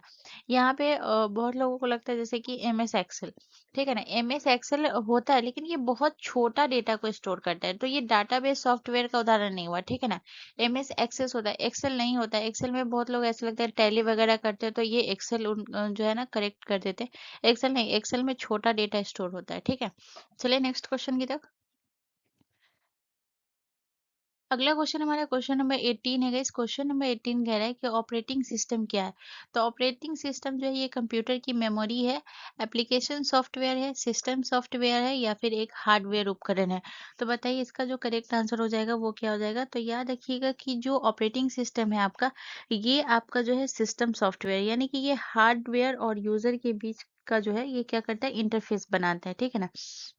Speaker 1: यहाँ पे बहुत लोगों को लगता है जैसे कि एम एस एक्सेल, ठीक है ना। एम एस एक्सेल होता है, लेकिन ये बहुत छोटा डेटा को स्टोर करता है, तो ये डाटाबेस सॉफ्टवेयर का उदाहरण नहीं हुआ, ठीक है ना। एम एस एक्सेस होता है, एक्सेल नहीं होता है। एक्सेल में बहुत लोग ऐसे लगता है टैली वगैरह करते हैं, तो ये एक्सेल जो है ना करेक्ट कर देते हैं। एक्सेल नहीं, एक्सेल में छोटा डेटा स्टोर होता है, ठीक है। चलिए नेक्स्ट क्वेश्चन की तरफ। अगला क्वेश्चन हमारा क्वेश्चन नंबर 18 है गाइस। क्वेश्चन नंबर 18 कह रहा है कि ऑपरेटिंग सिस्टम क्या है। तो ऑपरेटिंग सिस्टम जो है ये कंप्यूटर की मेमोरी है, एप्लीकेशन सॉफ्टवेयर है, सिस्टम सॉफ्टवेयर है, या फिर एक हार्डवेयर उपकरण है। तो बताइए इसका जो करेक्ट आंसर हो जाएगा वो क्या हो जाएगा। तो याद रखिएगा कि जो ऑपरेटिंग सिस्टम है आपका, ये आपका जो है सिस्टम सॉफ्टवेयर, यानी कि ये हार्डवेयर और यूजर के बीच का जो है ये क्या करता है, इंटरफेस बनाता है, ठीक है ना।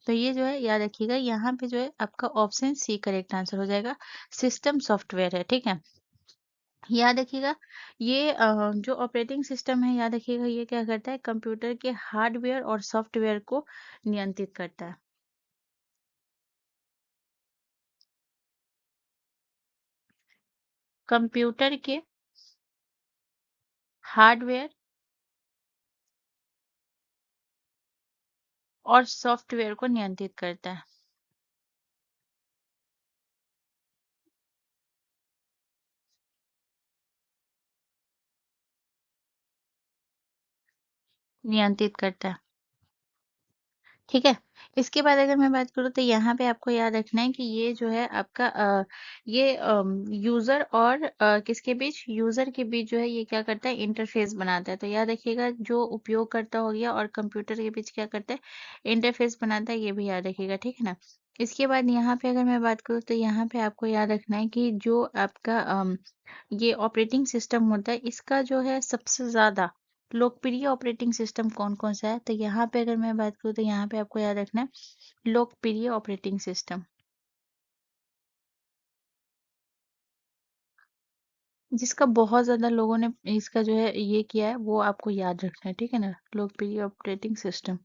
Speaker 1: तो ये जो है याद रखिएगा, यहाँ पे जो है आपका ऑप्शन सी करेक्ट आंसर हो जाएगा। सिस्टम सॉफ्टवेयर है, ठीक है। याद रखिएगा ये जो ऑपरेटिंग सिस्टम है, याद रखिएगा ये क्या करता है, कंप्यूटर के हार्डवेयर और सॉफ्टवेयर को नियंत्रित करता है। कंप्यूटर के हार्डवेयर और सॉफ्टवेयर को नियंत्रित करता है। नियंत्रित करता है, ठीक है। इसके बाद अगर मैं बात करूँ तो यहाँ पे आपको याद रखना है कि ये जो है आपका ये यूजर और किसके बीच, यूजर के बीच जो है ये क्या करता है, इंटरफेस बनाता है। तो याद रखिएगा जो उपयोगकर्ता हो गया और कंप्यूटर के बीच क्या करता है, इंटरफेस बनाता है, ये भी याद रखिएगा, ठीक है ना। इसके बाद यहाँ पे अगर मैं बात करूँ तो यहाँ पे आपको याद रखना है कि जो आपका ये ऑपरेटिंग सिस्टम होता है, इसका जो है सबसे ज्यादा लोकप्रिय ऑपरेटिंग सिस्टम कौन कौन सा है। तो यहाँ पे अगर मैं बात करूँ तो यहाँ पे आपको याद रखना है लोकप्रिय ऑपरेटिंग सिस्टम, जिसका बहुत ज्यादा लोगों ने इसका जो है ये किया है, वो आपको याद रखना है, ठीक है ना। लोकप्रिय ऑपरेटिंग सिस्टम,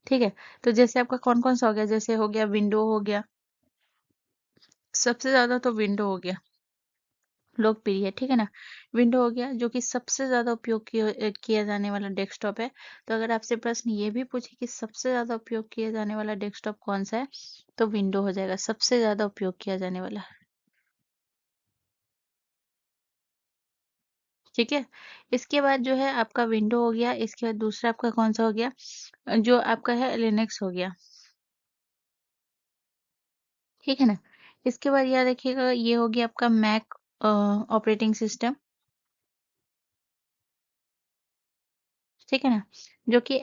Speaker 1: ठीक है। तो जैसे आपका कौन कौन सा हो गया, जैसे हो गया विंडो हो गया, सबसे ज्यादा तो विंडो हो गया लोकप्रिय है, ठीक है ना। विंडो हो गया जो कि सबसे ज्यादा उपयोग किया जाने वाला डेस्कटॉप है। तो अगर आपसे प्रश्न ये भी पूछे कि सबसे ज्यादा उपयोग किया जाने वाला डेस्कटॉप कौन सा है, तो विंडो हो जाएगा सबसे ज्यादा उपयोग किया जाने वाला, ठीक है। इसके बाद जो है आपका विंडो हो गया, इसके बाद दूसरा आपका कौन सा हो गया, जो आपका है लिनक्स हो गया, ठीक है ना। इसके बाद याद रखिएगा ये हो गया आपका मैक ऑपरेटिंग सिस्टम, ठीक है ना। जो कि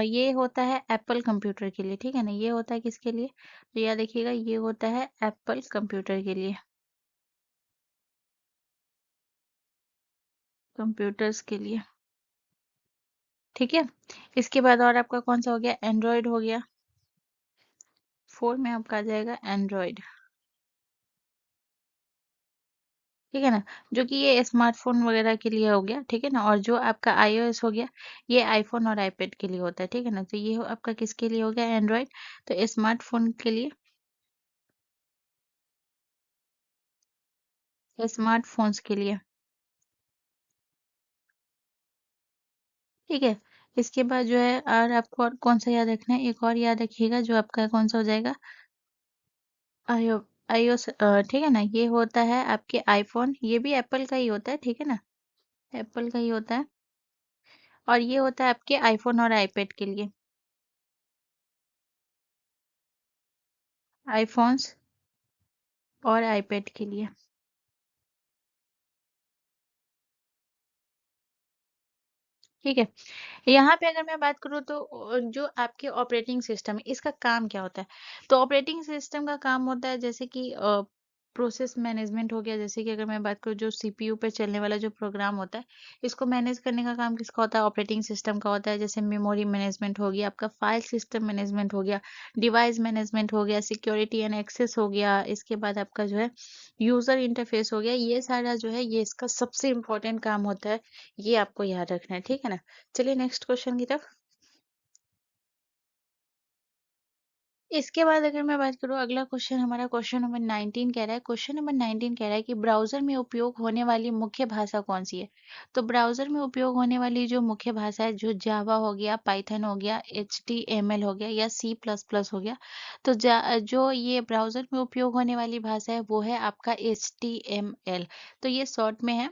Speaker 1: ये होता है एप्पल कंप्यूटर के लिए, ठीक है ना। ये होता है किसके लिए, तो याद रखिएगा ये होता है एप्पल कंप्यूटर के लिए, कंप्यूटर्स के लिए, ठीक है। इसके बाद और आपका कौन सा हो गया, एंड्रॉयड हो गया। 4 में आपका आ जाएगा एंड्रॉयड, ठीक है ना। जो कि ये स्मार्टफोन वगैरह के लिए हो गया, ठीक है ना। और जो आपका आईओएस हो गया, ये आईफोन और आईपैड के लिए होता है, ठीक है ना। तो ये आपका किसके लिए हो गया, एंड्रॉयड। तो स्मार्टफोन के लिए, स्मार्टफोन्स के लिए, ठीक है। इसके बाद जो है और आपको और कौन सा याद रखना है, एक और याद रखिएगा जो आपका कौन सा हो जाएगा, आईओ आईओएस, ठीक है ना। ये होता है आपके आईफोन, ये भी एप्पल का ही होता है, ठीक है ना, एप्पल का ही होता है। और ये होता है आपके आईफोन और आईपैड के लिए, आईफोन्स और आईपैड के लिए, ठीक है। यहाँ पे अगर मैं बात करूँ तो जो आपके ऑपरेटिंग सिस्टम है इसका काम क्या होता है। तो ऑपरेटिंग सिस्टम का काम होता है जैसे कि प्रोसेस मैनेजमेंट हो गया, जैसे कि अगर मैं बात करूँ जो सीपीयू पे चलने वाला जो प्रोग्राम होता है, इसको मैनेज करने का काम किसका होता है? ऑपरेटिंग सिस्टम का होता है। जैसे मेमोरी मैनेजमेंट हो गया, आपका फाइल सिस्टम मैनेजमेंट हो गया, डिवाइस मैनेजमेंट हो गया, सिक्योरिटी एंड एक्सेस हो गया, इसके बाद आपका जो है यूजर इंटरफेस हो गया। ये सारा जो है ये इसका सबसे इम्पोर्टेंट काम होता है, ये आपको याद रखना है, ठीक है ना। चलिए नेक्स्ट क्वेश्चन की तरफ। इसके बाद अगर मैं बात करूँ, अगला क्वेश्चन हमारा क्वेश्चन नंबर 19 कह रहा है, क्वेश्चन नंबर 19 कह रहा है कि ब्राउजर में उपयोग होने वाली मुख्य भाषा कौन सी है? तो ब्राउजर में उपयोग होने वाली जो मुख्य भाषा है, जो जावा हो गया, पाइथन हो गया, HTML हो गया या C++ हो गया। तो जो ये ब्राउजर में उपयोग होने वाली भाषा है वो है आपका HTML। तो ये शॉर्ट में है।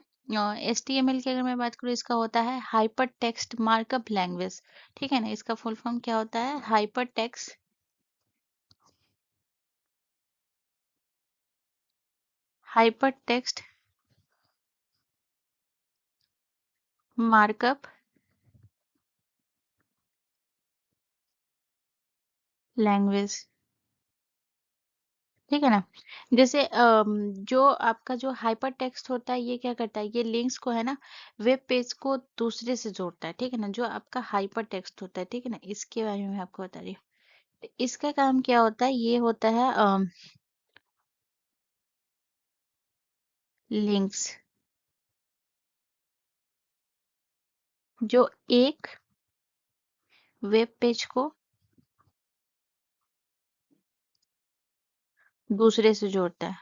Speaker 1: HTML की अगर मैं बात करूँ, इसका होता है हाइपर टेक्स्ट मार्कअप लैंग्वेज, ठीक है ना। इसका फुल फॉर्म क्या होता है? हाइपर टेक्स्ट मार्कअप लैंग्वेज, ठीक है ना। जैसे जो आपका जो हाइपर टेक्स्ट होता है, ये क्या करता है? ये लिंक्स को है ना, वेब पेज को दूसरे से जोड़ता है, ठीक है ना। जो आपका हाइपर टेक्स्ट होता है, ठीक है ना, इसके बारे में मैं आपको बता रही हूँ। तो इसका काम क्या होता है? ये होता है लिंक्स, जो एक वेब पेज को दूसरे से जोड़ता है,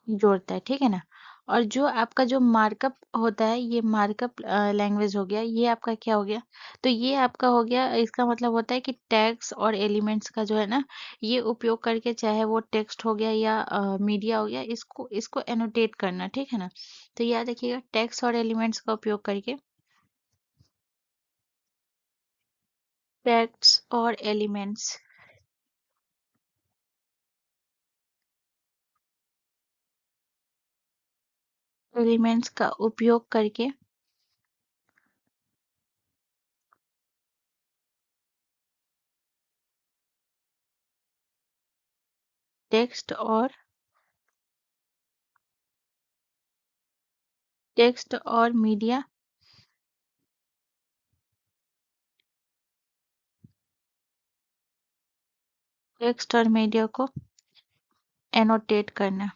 Speaker 1: जोड़ता है, ठीक है ना। और जो आपका जो मार्कअप होता है, ये मार्कअप लैंग्वेज हो गया, ये आपका क्या हो गया? तो ये आपका हो गया, इसका मतलब होता है कि टैग्स और एलिमेंट्स का जो है ना, ये उपयोग करके, चाहे वो टेक्स्ट हो गया या मीडिया हो गया, इसको इसको एनोटेट करना, ठीक है ना। तो याद रखिएगा, टेक्स्ट और एलिमेंट्स का उपयोग करके, टेक्स्ट और एलिमेंट्स का उपयोग करके टेक्स्ट और मीडिया, टेक्स्ट और मीडिया को एनोटेट करना,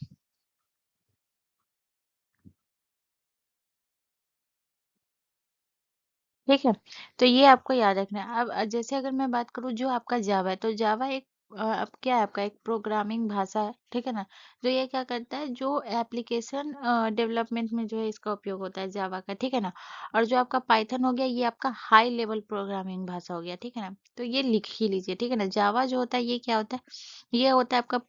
Speaker 1: ठीक है। तो ये आपको याद रखना है। अब जैसे अगर मैं बात करूँ जो आपका जावा है, तो जावा एक अब क्या है? आपका एक प्रोग्रामिंग भाषा है, ठीक है ना। जो ये क्या करता है? जो एप्लीकेशन डेवलपमेंट में जो है इसका उपयोग होता है जावा का, ठीक है ना। और जो आपका पाइथन हो गया, ये आपका हाई लेवल प्रोग्रामिंग भाषा हो गया, ठीक है ना। तो ये लिख ही लीजिए, ठीक है ना। जावा जो होता है ये क्या होता है? ये होता है आपका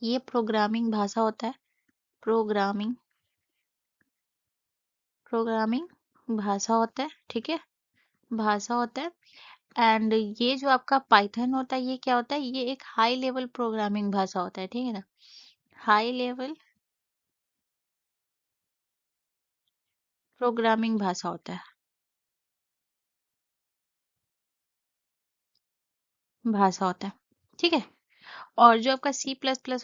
Speaker 1: ये प्रोग्रामिंग भाषा होता है, प्रोग्रामिंग प्रोग्रामिंग भाषा होता है, ठीक है, भाषा होता है। एंड ये जो आपका पाइथन होता है, ये क्या होता है? ये एक हाई लेवल प्रोग्रामिंग भाषा होता है, ठीक है ना। हाई लेवल प्रोग्रामिंग भाषा होता है, भाषा होता है, ठीक है। और जो आपका C++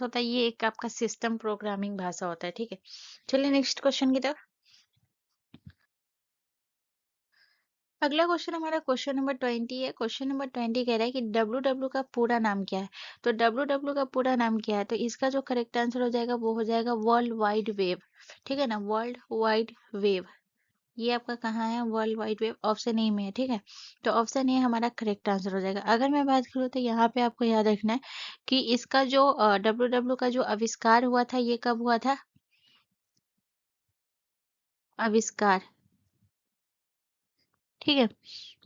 Speaker 1: होता है, ये एक आपका सिस्टम प्रोग्रामिंग भाषा होता है, ठीक है। चलिए नेक्स्ट क्वेश्चन की तरफ। अगला क्वेश्चन हमारा क्वेश्चन नंबर 20 है। क्वेश्चन नंबर 20 कह रहा है कि डब्ल्यू का पूरा नाम क्या है? तो डब्ल्यू का पूरा नाम क्या है? तो इसका जो करेक्ट आंसर हो जाएगा वो हो जाएगा वर्ल्ड वाइड वेब, ठीक है ना। वर्ल्ड वाइड वेब, ये आपका कहाँ है? World wide web, option A में है, ठीक है। तो ऑप्शन ए हमारा करेक्ट आंसर हो जाएगा। अगर मैं बात करूँ तो यहाँ पे आपको याद रखना है कि इसका जो डब्ल्यू का जो आविष्कार हुआ था, ये कब हुआ था? आविष्कार, ठीक है।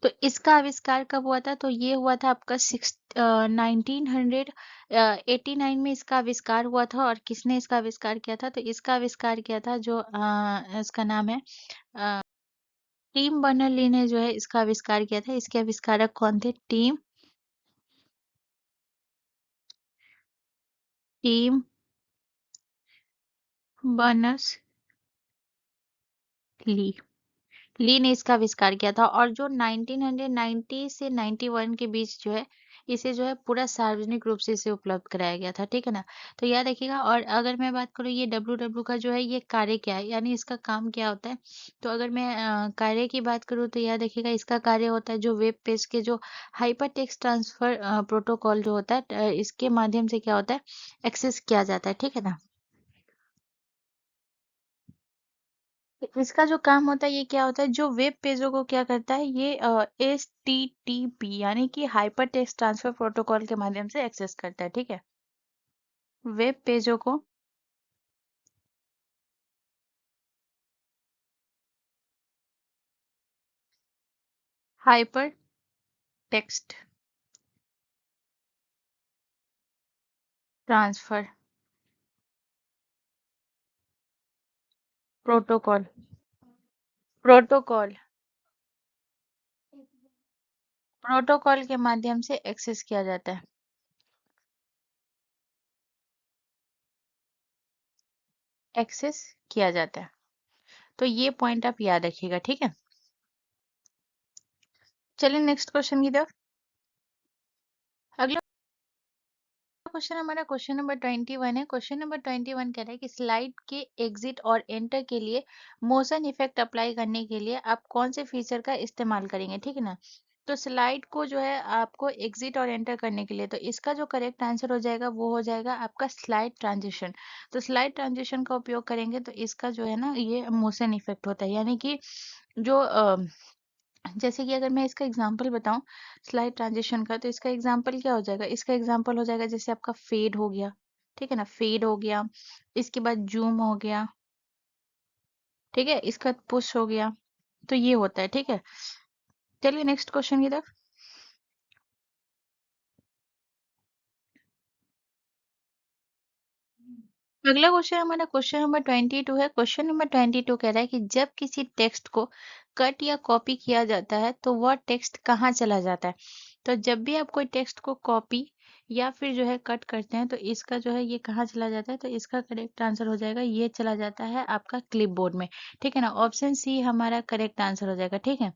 Speaker 1: तो इसका आविष्कार कब हुआ था? तो ये हुआ था आपका 1989 में इसका आविष्कार हुआ था। और किसने इसका आविष्कार किया था? तो इसका आविष्कार किया था जो इसका नाम है टिम बर्नर-ली ने जो है इसका आविष्कार किया था। इसके आविष्कारक कौन थे? टिम बर्नर्स ली, ली ने इसका आविष्कार किया था और जो 1990 से 91 के बीच जो है इसे जो है पूरा सार्वजनिक रूप से इसे उपलब्ध कराया गया था, ठीक है ना? तो याद रखिएगा। और अगर मैं बात करूँ ये डब्ल्यू का जो है ये कार्य क्या है, यानी इसका काम क्या होता है? तो अगर मैं कार्य की बात करूँ तो याद रखिएगा इसका कार्य होता है जो वेब पेज के जो हाइपर टेक्स्ट ट्रांसफर प्रोटोकॉल जो होता है इसके माध्यम से क्या होता है एक्सेस किया जाता है, ठीक है ना? तो इसका जो काम होता है ये क्या होता है, जो वेब पेजों को क्या करता है ये HTTP यानी कि हाइपर टेक्स्ट ट्रांसफर प्रोटोकॉल के माध्यम से एक्सेस करता है, ठीक है? वेब पेजों को hyper text transfer protocol protocol protocol के माध्यम से एक्सेस किया जाता है, एक्सेस किया जाता है। तो ये पॉइंट आप याद रखिएगा, ठीक है? चलिए नेक्स्ट क्वेश्चन की तरफ। अगला क्वेश्चन हमारा क्वेश्चन नंबर 21 है। क्वेश्चन नंबर 21 कह रहा है कि स्लाइड के एग्जिट और एंटर के लिए मोशन इफेक्ट अप्लाई करने के लिए आप कौन से फीचर का इस्तेमाल करेंगे, ठीक है ना? तो स्लाइड को जो है आपको एग्जिट और एंटर करने के लिए तो इसका जो करेक्ट आंसर हो जाएगा वो हो जाएगा आपका स्लाइड ट्रांजिशन। तो स्लाइड ट्रांजिशन का उपयोग करेंगे तो इसका जो है ना ये मोशन इफेक्ट होता है, यानी कि जो जैसे कि अगर मैं इसका एग्जांपल बताऊं स्लाइड ट्रांजिशन का, तो इसका एग्जांपल क्या हो जाएगा, इसका एग्जांपल हो जाएगा जैसे आपका फेड हो गया, ठीक है ना? फेड हो गया, इसके बाद जूम हो गया, ठीक है? इसका पुश हो गया। तो ये होता है, ठीक है? चलिए नेक्स्ट क्वेश्चन की तरफ। अगला क्वेश्चन हमारा क्वेश्चन नंबर 22 है। क्वेश्चन नंबर 22 कह रहा है कि जब किसी टेक्स्ट को कट या कॉपी किया जाता है तो वह टेक्स्ट कहाँ चला जाता है? तो जब भी आप कोई टेक्स्ट को कॉपी या फिर जो है कट करते हैं तो इसका जो है ये कहाँ चला जाता है? तो इसका करेक्ट आंसर हो जाएगा ये चला जाता है आपका क्लिपबोर्ड में, ठीक है ना? ऑप्शन सी हमारा करेक्ट आंसर हो जाएगा, ठीक है?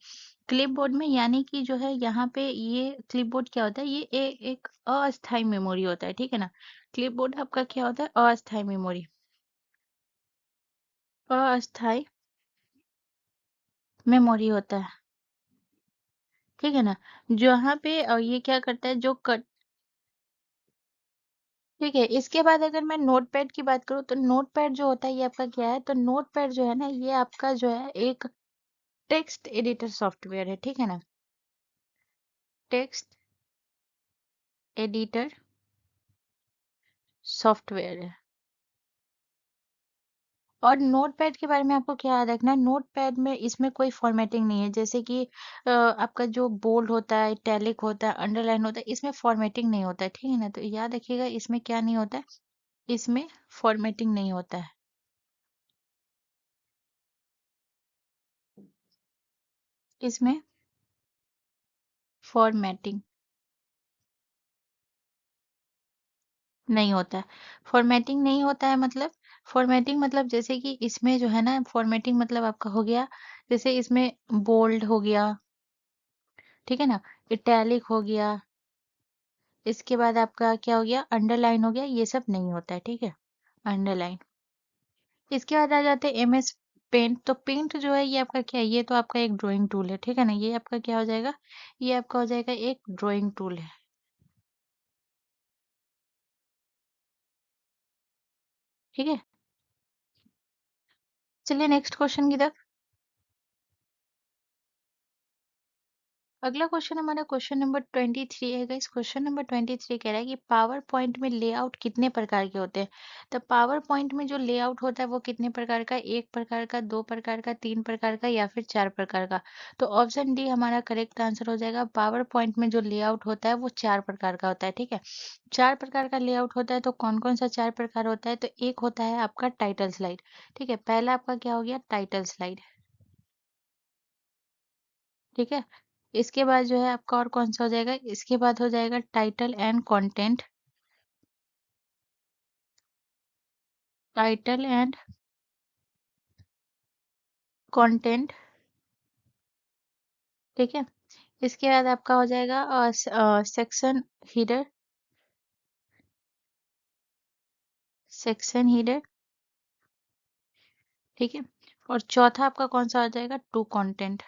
Speaker 1: क्लिपबोर्ड में, यानी कि जो है यहाँ पे ये क्लिपबोर्ड क्या होता है, ये एक अस्थायी मेमोरी होता है, ठीक है ना? क्लिपबोर्ड आपका क्या होता है, अस्थायी मेमोरी, अस्थायी मेमोरी होता है, ठीक है ना? जहाँ पे ये क्या करता है जो कट, ठीक है? इसके बाद अगर मैं नोटपैड की बात करूँ तो नोटपैड जो होता है ये आपका क्या है, तो नोटपैड जो है ना ये आपका जो है एक टेक्स्ट एडिटर सॉफ्टवेयर है, ठीक है ना? टेक्स्ट एडिटर सॉफ्टवेयर है। और नोटपैड के बारे में आपको क्या याद रखना है, नोटपैड में इसमें कोई फॉर्मेटिंग नहीं है, जैसे कि आपका जो बोल्ड होता है, इटैलिक होता है, अंडरलाइन होता है, इसमें फॉर्मेटिंग नहीं होता है, ठीक है ना? तो याद रखिएगा इसमें क्या नहीं होता है, इसमें फॉर्मेटिंग नहीं होता है, इसमें फॉर्मेटिंग नहीं होता है। फॉर्मेटिंग नहीं होता है मतलब, फॉर्मेटिंग मतलब जैसे कि इसमें जो है ना फॉर्मेटिंग मतलब आपका हो गया, जैसे इसमें बोल्ड हो गया, ठीक है ना? इटैलिक हो गया, इसके बाद आपका क्या हो गया, अंडरलाइन हो गया, ये सब नहीं होता है, ठीक है? अंडरलाइन। इसके बाद आ जाते हैं MS पेंट। तो पेंट जो है ये आपका क्या है, ये तो आपका एक ड्राइंग टूल है, ठीक है ना? ये आपका क्या हो जाएगा, ये आपका हो जाएगा एक ड्राइंग टूल है, ठीक है? चलिए नेक्स्ट क्वेश्चन की तरफ। अगला क्वेश्चन हमारा क्वेश्चन नंबर 23 है गाइस। क्वेश्चन नंबर 23 कह रहा है कि पावर पॉइंट में लेआउट कितने प्रकार के होते हैं? तो पावर पॉइंट में जो लेआउट होता है वो कितने प्रकार का, एक प्रकार का, दो प्रकार का, तीन प्रकार का या फिर चार प्रकार का? तो ऑप्शन डी हमारा करेक्ट आंसर हो जाएगा। पावर पॉइंट में जो लेआउट होता है वो चार प्रकार का होता है, ठीक है? चार प्रकार का लेआउट होता है, तो कौन कौन सा चार प्रकार होता है? तो एक होता है आपका टाइटल स्लाइड, ठीक है? पहला आपका क्या हो गया, टाइटल स्लाइड, ठीक है? इसके बाद जो है आपका और कौन सा हो जाएगा, इसके बाद हो जाएगा title and content, title and content ठीक है। इसके बाद आपका हो जाएगा सेक्शन हीडर, सेक्शन हीडर, ठीक है। और चौथा आपका कौन सा आ जाएगा, टू कंटेंट,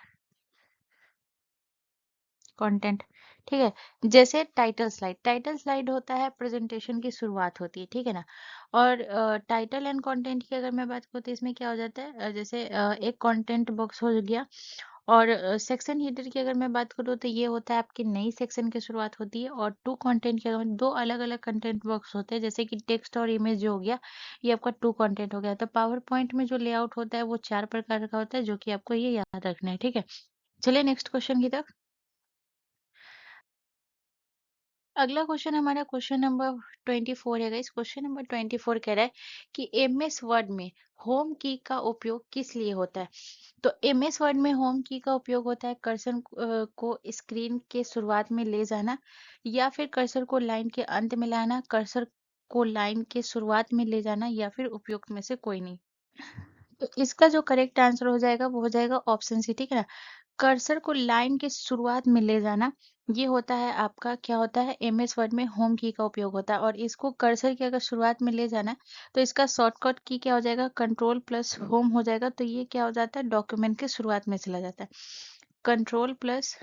Speaker 1: कंटेंट, ठीक है। जैसे टाइटल स्लाइड, टाइटल स्लाइड होता है प्रेजेंटेशन की शुरुआत होती है, ठीक है ना। और टाइटल एंड कंटेंट की अगर मैं बात करूँ तो इसमें क्या हो जाता है, जैसे एक कंटेंट बॉक्स हो गया। और सेक्शन हीडर की अगर मैं बात करूँ तो ये होता है आपकी नई सेक्शन की शुरुआत होती है। और टू कंटेंट की अगर दो अलग अलग कंटेंट बॉक्स होते हैं, जैसे कि टेक्स्ट और इमेज जो हो गया, ये आपका टू कंटेंट हो गया। तो पावर पॉइंट में जो लेआउट होता है वो 4 प्रकार का होता है, जो कि आपको ये याद रखना है, ठीक है। चलिए नेक्स्ट क्वेश्चन की तरफ। अगला क्वेश्चन हमारा क्वेश्चन नंबर 24 है गाइस। क्वेश्चन नंबर 24 कह रहा है कि एमएस वर्ड में होम की का उपयोग किस लिए होता है। तो एमएस वर्ड में होम की का उपयोग होता है कर्सर को स्क्रीन के शुरुआत में ले जाना, या फिर कर्सर को लाइन के अंत में लाना, कर्सर को लाइन के शुरुआत में ले जाना, या फिर उपयुक्त में से कोई नहीं। तो इसका जो करेक्ट आंसर हो जाएगा वो हो जाएगा ऑप्शन सी, ठीक है ना। कर्सर को लाइन के शुरुआत में ले जाना, ये होता है आपका, क्या होता है, एमएस वर्ड में होम की का उपयोग होता है। और इसको कर्सर की अगर शुरुआत में ले जाना है, तो इसका शॉर्टकट की क्या हो जाएगा, कंट्रोल प्लस होम हो जाएगा। तो ये क्या हो जाता है, डॉक्यूमेंट के शुरुआत में चला जाता है। कंट्रोल प्लस,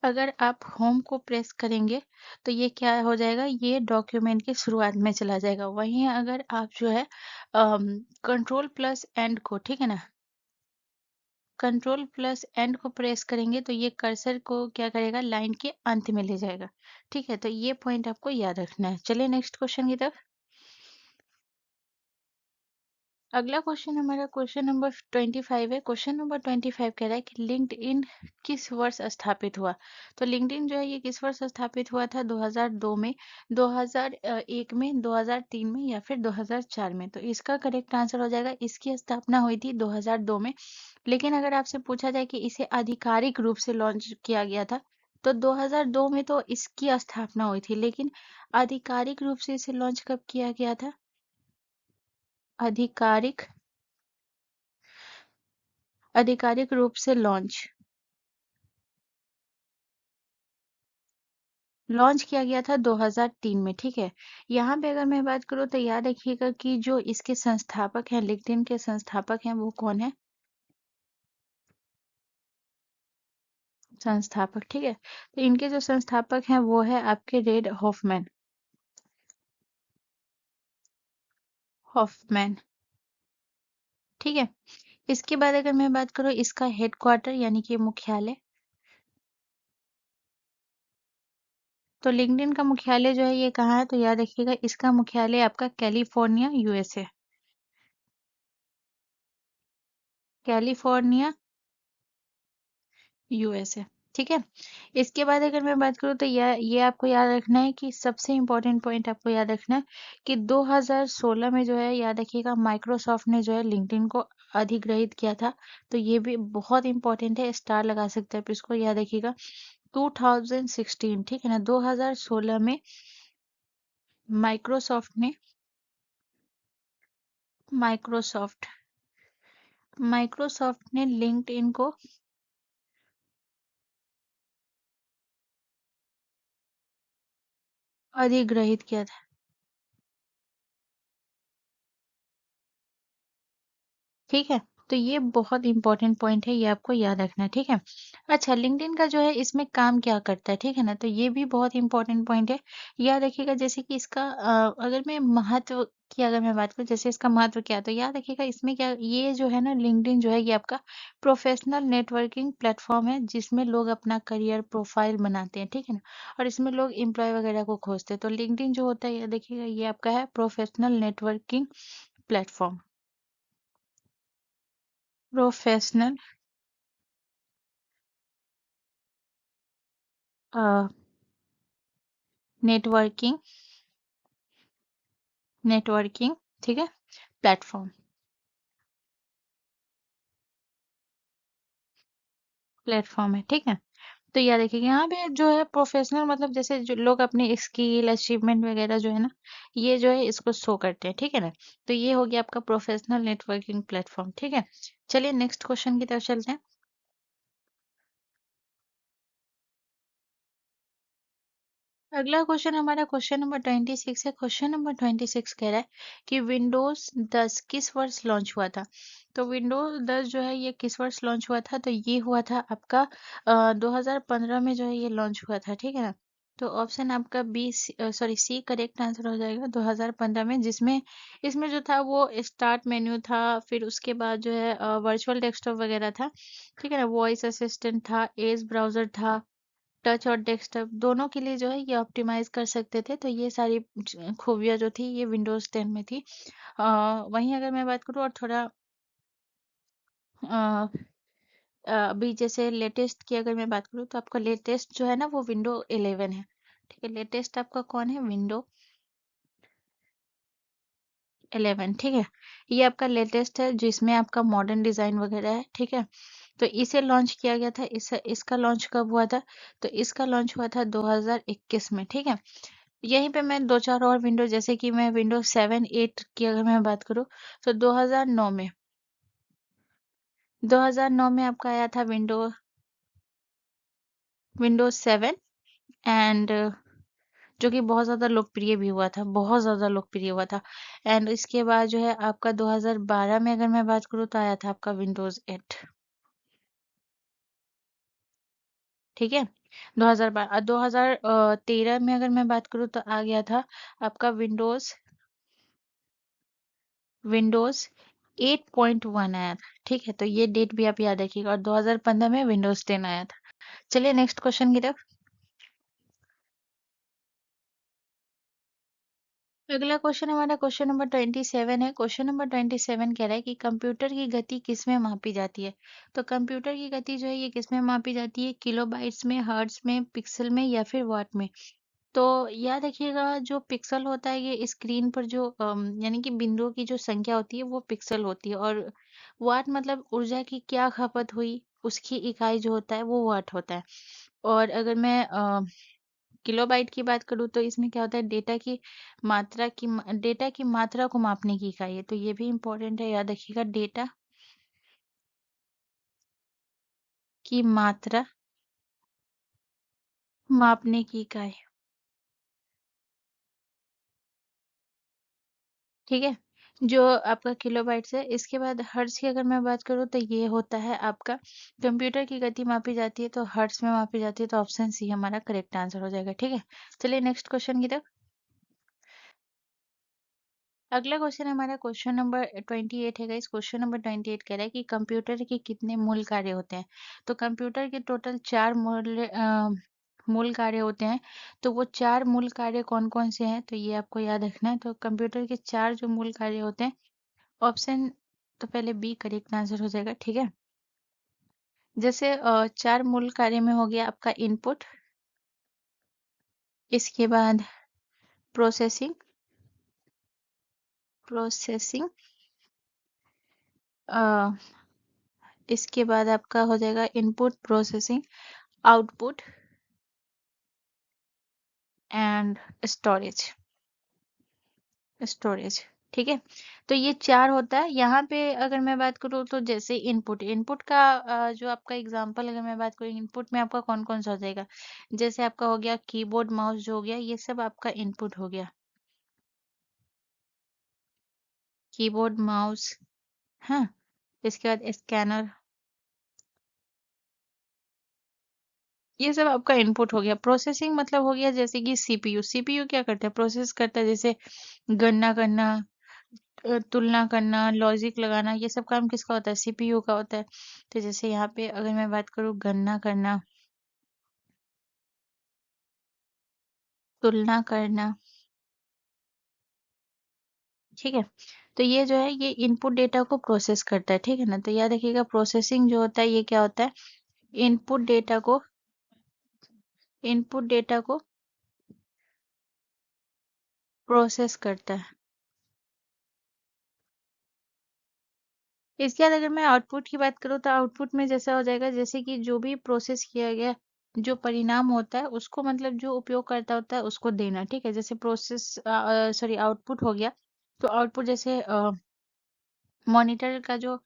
Speaker 1: अगर आप होम को प्रेस करेंगे तो ये क्या हो जाएगा, ये डॉक्यूमेंट के शुरुआत में चला जाएगा। वहीं अगर आप जो है कंट्रोल प्लस एंड को, ठीक है ना, कंट्रोल प्लस एंड को प्रेस करेंगे तो ये कर्सर को क्या करेगा, लाइन के अंत में ले जाएगा, ठीक है। तो ये पॉइंट आपको याद रखना है। चलिए नेक्स्ट क्वेश्चन की तरफ। अगला क्वेश्चन हमारा क्वेश्चन नंबर 25 है। क्वेश्चन नंबर 25 कह रहा है कि लिंक्ड इन किस वर्ष स्थापित हुआ। तो लिंक्ड इन जो है ये किस वर्ष स्थापित हुआ था, 2002 में, 2001 में, 2003 में, या फिर 2004 में। तो इसका करेक्ट आंसर हो जाएगा, इसकी स्थापना हुई थी 2002 में। लेकिन अगर आपसे पूछा जाए कि इसे आधिकारिक रूप से लॉन्च किया गया था, तो 2002 में तो इसकी स्थापना हुई थी, लेकिन आधिकारिक रूप से इसे लॉन्च कब किया गया था, आधिकारिक, आधिकारिक रूप से लॉन्च, लॉन्च किया गया था 2003 में, ठीक है। यहाँ पे अगर मैं बात करूँ तो याद रखिएगा कि जो इसके संस्थापक हैं, लिंक्डइन के संस्थापक हैं, वो कौन है, संस्थापक, ठीक है। तो इनके जो संस्थापक हैं वो है आपके रेड हॉफमैन, हॉफमैन, ठीक है। इसके बाद अगर मैं बात करूँ इसका हेडक्वार्टर यानी कि मुख्यालय, तो लिंक्डइन का मुख्यालय जो है ये कहाँ है, तो याद रखिएगा इसका मुख्यालय आपका कैलिफोर्निया यूएसए, कैलिफोर्निया यूएसए, ठीक है। इसके बाद अगर मैं बात करूँ तो ये आपको याद रखना है कि सबसे इम्पोर्टेंट पॉइंट आपको याद रखना है कि 2016 में जो है, याद रखिएगा माइक्रोसॉफ्ट ने जो है लिंक्डइन को अधिग्रहित किया था। तो ये भी बहुत इंपॉर्टेंट है, स्टार लगा सकते हैं आप इसको, याद रखिएगा 2016, ठीक है ना, 2016 में माइक्रोसॉफ्ट ने, माइक्रोसॉफ्ट, माइक्रोसॉफ्ट ने लिंक्डइन को अधिग्रहित किया था, ठीक है। तो ये बहुत इंपॉर्टेंट पॉइंट है, ये आपको याद रखना है, ठीक है। अच्छा, लिंक्डइन का जो है इसमें काम क्या करता है, ठीक है ना, तो ये भी बहुत इंपॉर्टेंट पॉइंट है, याद रखिएगा। जैसे कि इसका अगर मैं महत्व की अगर मैं बात करूँ, जैसे इसका महत्व क्या है, तो याद रखिएगा इसमें क्या, ये जो है ना लिंक्डइन जो है ये आपका प्रोफेशनल नेटवर्किंग प्लेटफॉर्म है, जिसमें लोग अपना करियर प्रोफाइल बनाते हैं, ठीक है ना। और इसमें लोग एम्प्लॉय वगैरह को खोजते हैं। तो लिंक्डइन जो होता है, याद रखिएगा ये आपका है professional networking platform, professional networking, networking, ठीक है, प्लेटफॉर्म, प्लेटफॉर्म है, ठीक है। तो याद रखिएगा यहाँ पे जो है प्रोफेशनल मतलब जैसे जो लोग अपने स्किल अचीवमेंट वगैरह जो है ना, ये जो है इसको शो करते हैं, ठीक है ना। तो ये हो गया आपका प्रोफेशनल नेटवर्किंग प्लेटफॉर्म, ठीक है। चलिए नेक्स्ट क्वेश्चन की तरफ चलते हैं। अगला क्वेश्चन हमारा क्वेश्चन नंबर 26 है। क्वेश्चन नंबर 26 कह रहा है कि विंडोज 10 किस वर्ष लॉन्च हुआ था। तो विंडोज 10 जो है ये किस वर्ष लॉन्च हुआ था, तो ये हुआ था आपका 2015 में जो है ये लॉन्च हुआ था, ठीक है ना। तो ऑप्शन आपका B, sorry C correct answer हो जाएगा 2015 में, जिसमें इसमें जो था वो स्टार्ट मेन्यू था, फिर उसके बाद जो है वर्चुअल डेस्कटॉप वगैरह था, ठीक है ना, वॉइस असिस्टेंट था, एज ब्राउजर था, टच और डेस्कटॉप दोनों के लिए जो है ये ऑप्टिमाइज कर सकते थे। तो ये सारी खूबियाँ जो थी ये विंडोज 10 में थी। वहीं अगर मैं बात करूँ और थोड़ा अ, अभी जैसे लेटेस्ट की अगर मैं बात करूँ तो आपका लेटेस्ट जो है ना वो विंडो 11 है, ठीक है। लेटेस्ट आपका कौन है, विंडो 11, ठीक है। ये आपका लेटेस्ट है जिसमें आपका मॉडर्न डिजाइन वगैरह है, ठीक है। तो इसे लॉन्च किया गया था। इसका लॉन्च कब हुआ था, तो इसका लॉन्च हुआ था 2021 में, ठीक है। यहीं पे मैं दो चार और विंडो, जैसे कि मैं विंडोज 7 8 की अगर मैं बात करूँ तो 2009 में, 2009 में आपका आया था विंडोज 7, एंड जो कि बहुत ज्यादा लोकप्रिय भी हुआ था, बहुत ज्यादा लोकप्रिय हुआ था। एंड इसके बाद जो है आपका 2012 में अगर मैं बात करूँ तो आया था आपका विंडोज 8, ठीक है। 2012 2013 में अगर मैं बात करूँ तो आ गया था आपका विंडोज 8.1 आया था, ठीक है। तो ये डेट भी आप याद रखिएगा, और 2015 में विंडोज 10 आया था। चलिए नेक्स्ट क्वेश्चन की तरफ। अगला क्वेश्चन हमारा क्वेश्चन नंबर 27 है। क्वेश्चन नंबर 27 कह रहा है कि कंप्यूटर की गति किस में मापी जाती है। तो कंप्यूटर की गति जो है ये किस में मापी जाती है, किलोबाइट्स में, हर्ट्ज में, पिक्सल में, या फिर वाट में। तो याद रखिएगा जो पिक्सल होता है ये स्क्रीन पर जो यानी कि बिंदुओं की जो संख्या होती है वो पिक्सल होती है, और वाट मतलब ऊर्जा की क्या खपत हुई उसकी इकाई जो होता है वो वाट होता है। और अगर मैं किलोबाइट की बात करूँ तो इसमें क्या होता है, डेटा की मात्रा को मापने की इकाई है। तो ये भी इम्पोर्टेंट है, याद रखिएगा, डेटा की मात्रा मापने की इकाई, ठीक है। जो आपका किलोबाइट्स है। इसके बाद हर्ट्ज की अगर मैं बात करूँ तो ये होता है आपका, कंप्यूटर की गति मापी जाती है तो हर्ट्ज में मापी जाती है, तो ऑप्शन सी हमारा करेक्ट आंसर हो जाएगा, ठीक है। चलिए नेक्स्ट क्वेश्चन की तरफ। अगला क्वेश्चन हमारा क्वेश्चन नंबर 28 है गाइस। क्वेश्चन नंबर 28 कह रहा है कि कंप्यूटर के कितने मूल कार्य होते हैं। तो कंप्यूटर के टोटल चार मूल कार्य होते हैं। तो वो चार मूल कार्य कौन कौन से हैं, तो ये आपको याद रखना है। तो कंप्यूटर के चार जो मूल कार्य होते हैं, ऑप्शन तो पहले बी करेक्ट आंसर हो जाएगा, ठीक है। जैसे चार मूल कार्य में हो गया आपका इनपुट, इसके बाद प्रोसेसिंग, प्रोसेसिंग इसके बाद आपका हो जाएगा input, processing, output and storage, storage, ठीक है। तो ये चार होता है। यहाँ पे अगर मैं बात करूँ तो जैसे इनपुट, इनपुट का जो आपका एग्जांपल अगर मैं बात करूँ, इनपुट में आपका कौन कौन सा हो जाएगा, जैसे आपका हो गया कीबोर्ड, माउस जो हो गया, ये सब आपका इनपुट हो गया। कीबोर्ड, माउस, हाँ। इसके बाद स्कैनर, ये सब आपका इनपुट हो गया। प्रोसेसिंग मतलब हो गया जैसे कि सीपीयू, सीपीयू क्या करता है, प्रोसेस करता है, जैसे गणना करना, तुलना करना, लॉजिक लगाना, ये सब काम किसका होता है, सीपीयू का होता है। तो जैसे यहाँ पे अगर मैं बात करूँ गणना करना, तुलना करना, ठीक है। तो ये जो है ये इनपुट डेटा को प्रोसेस करता है, ठीक है ना। तो याद रखिएगा प्रोसेसिंग जो होता है ये क्या होता है, इनपुट डेटा को, इनपुट डेटा को प्रोसेस करता है। इसके बाद अगर मैं आउटपुट की बात करूँ तो आउटपुट में जैसा हो जाएगा, जैसे कि जो भी प्रोसेस किया गया जो परिणाम होता है उसको, मतलब जो उपयोग करता होता है उसको देना, ठीक है। जैसे प्रोसेस, सॉरी आउटपुट हो गया, तो आउटपुट जैसे मॉनिटर का जो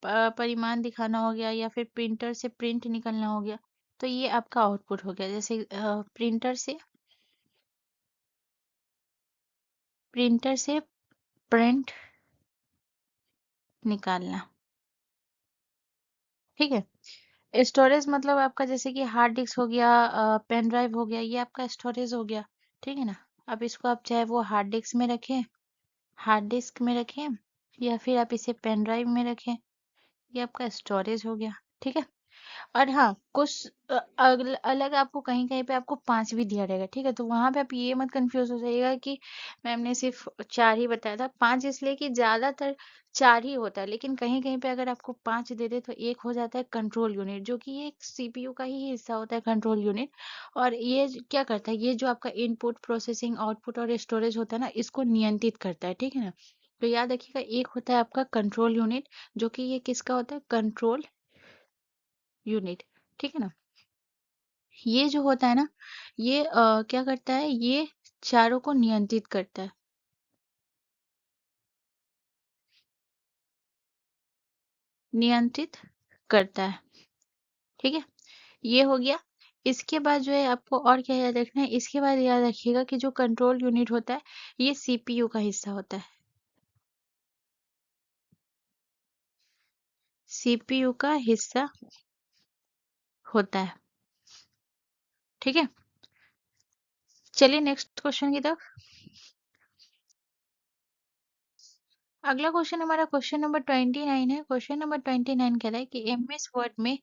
Speaker 1: परिमाण दिखाना हो गया, या फिर प्रिंटर से प्रिंट निकलना हो गया, तो ये आपका आउटपुट हो गया। जैसे प्रिंटर से प्रिंटर से प्रिंट निकालना। ठीक है। स्टोरेज मतलब आपका जैसे कि हार्ड डिस्क हो गया, पेन ड्राइव हो गया, ये आपका स्टोरेज हो गया। ठीक है ना। अब इसको आप चाहे वो हार्ड डिस्क में रखें, हार्ड डिस्क में रखें, या फिर आप इसे पेन ड्राइव में रखें, ये आपका स्टोरेज हो गया। ठीक है। और हाँ, कुछ अलग आपको कहीं कहीं पे आपको 5 भी दिया रहेगा। ठीक है, तो वहां पे आप ये मत कंफ्यूज हो जाइएगा कि मैम ने सिर्फ 4 ही बताया था। 5 इसलिए कि ज्यादातर 4 ही होता है, लेकिन कहीं कहीं पे अगर आपको 5 दे दे तो एक हो जाता है कंट्रोल यूनिट, जो कि ये एक सीपीयू का ही हिस्सा होता है, कंट्रोल यूनिट। और ये क्या करता है, ये जो आपका इनपुट प्रोसेसिंग आउटपुट और स्टोरेज होता है ना, इसको नियंत्रित करता है। ठीक है ना। तो याद रखिएगा, एक होता है आपका कंट्रोल यूनिट, जो कि ये किसका होता है, कंट्रोल यूनिट। ठीक है ना। ये जो होता है ना, ये क्या करता है, ये चारों को नियंत्रित करता है। नियंत्रित करता है। ठीक है। ये हो गया। इसके बाद जो है आपको और क्या याद रखना है, इसके बाद याद रखिएगा कि जो कंट्रोल यूनिट होता है, ये सीपीयू का हिस्सा होता है। सीपीयू का हिस्सा होता है। ठीक है। चलिए नेक्स्ट क्वेश्चन की तरफ। अगला क्वेश्चन हमारा क्वेश्चन नंबर 29 है। क्वेश्चन नंबर 29 कह रहा है कि एमएस वर्ड में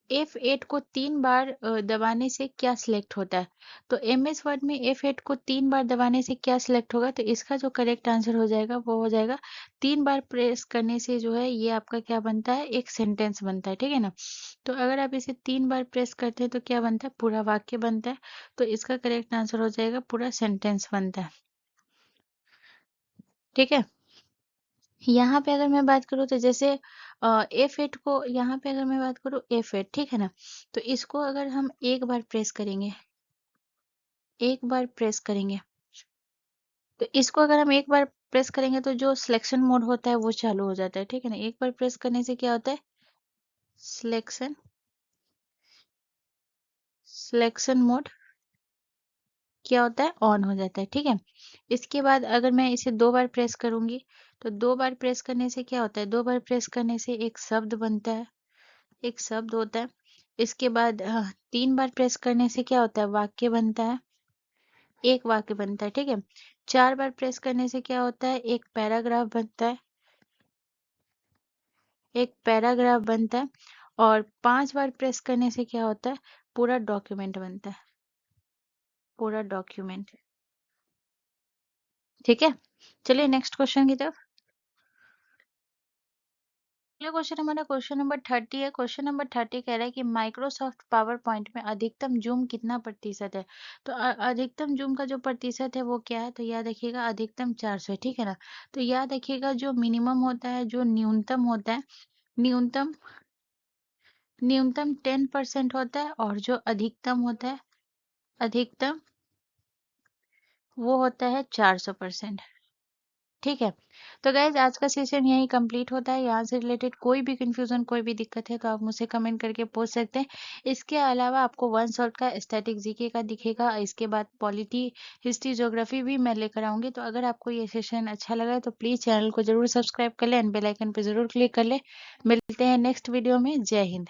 Speaker 1: F8 को 3 बार दबाने से क्या सिलेक्ट होता है। तो MS वर्ड में F8 को 3 बार दबाने से क्या सिलेक्ट होगा, तो इसका जो करेक्ट आंसर हो जाएगा वो हो जाएगा, 3 बार प्रेस करने से जो है ये आपका क्या बनता है, एक सेंटेंस बनता है। ठीक है ना। तो अगर आप इसे 3 बार प्रेस करते हैं तो क्या बनता है, पूरा वाक्य बनता है। तो इसका करेक्ट आंसर हो जाएगा, पूरा सेंटेंस बनता है। ठीक है। यहाँ पे अगर मैं बात करूँ तो जैसे F8 को, यहाँ पे अगर मैं बात करूँ F8, ठीक है ना, तो इसको अगर हम एक बार प्रेस करेंगे, एक बार प्रेस करेंगे, तो इसको अगर हम एक बार प्रेस करेंगे तो जो सिलेक्शन मोड होता है वो चालू हो जाता है। ठीक है ना। एक बार प्रेस करने से क्या होता है, सिलेक्शन सिलेक्शन मोड क्या होता है, ऑन हो जाता है। ठीक है। इसके बाद अगर मैं इसे 2 बार प्रेस करूंगी, तो 2 बार प्रेस करने से क्या होता है, 2 बार प्रेस करने से एक शब्द बनता है, एक शब्द होता है। इसके बाद 3 बार प्रेस करने से क्या होता है, वाक्य बनता है, एक वाक्य बनता है। ठीक है। 4 बार प्रेस करने से क्या होता है, एक पैराग्राफ बनता है, एक पैराग्राफ बनता है। और 5 बार प्रेस करने से क्या होता है, पूरा डॉक्यूमेंट बनता है, पूरा डॉक्यूमेंट। ठीक है। चलिए नेक्स्ट क्वेश्चन की तरफ। अगला क्वेश्चन हमारा क्वेश्चन नंबर 30 है। क्वेश्चन नंबर 30 कह रहा है कि माइक्रोसॉफ्ट पावर पॉइंट में अधिकतम जूम कितना प्रतिशत है। तो अधिकतम जूम का जो प्रतिशत है वो क्या है, तो याद रखिएगा अधिकतम 400 है। ठीक है ना। तो याद रखिएगा, जो मिनिमम होता है, जो न्यूनतम होता है, न्यूनतम न्यूनतम 10% होता है, और जो अधिकतम होता है, अधिकतम वो होता है 400%। ठीक है। तो गाइज आज का सेशन यही कंप्लीट होता है। यहाँ से रिलेटेड कोई भी कंफ्यूजन, कोई भी दिक्कत है तो आप मुझसे कमेंट करके पूछ सकते हैं। इसके अलावा आपको वन शॉट का स्टैटिक जीके का दिखेगा, इसके बाद पॉलिटी, हिस्ट्री, ज्योग्राफी भी मैं लेकर आऊंगी। तो अगर आपको ये सेशन अच्छा लगा है तो प्लीज चैनल को जरूर सब्सक्राइब कर ले, एंड बेल आइकन पे जरूर क्लिक कर ले। मिलते हैं नेक्स्ट वीडियो में। जय हिंद।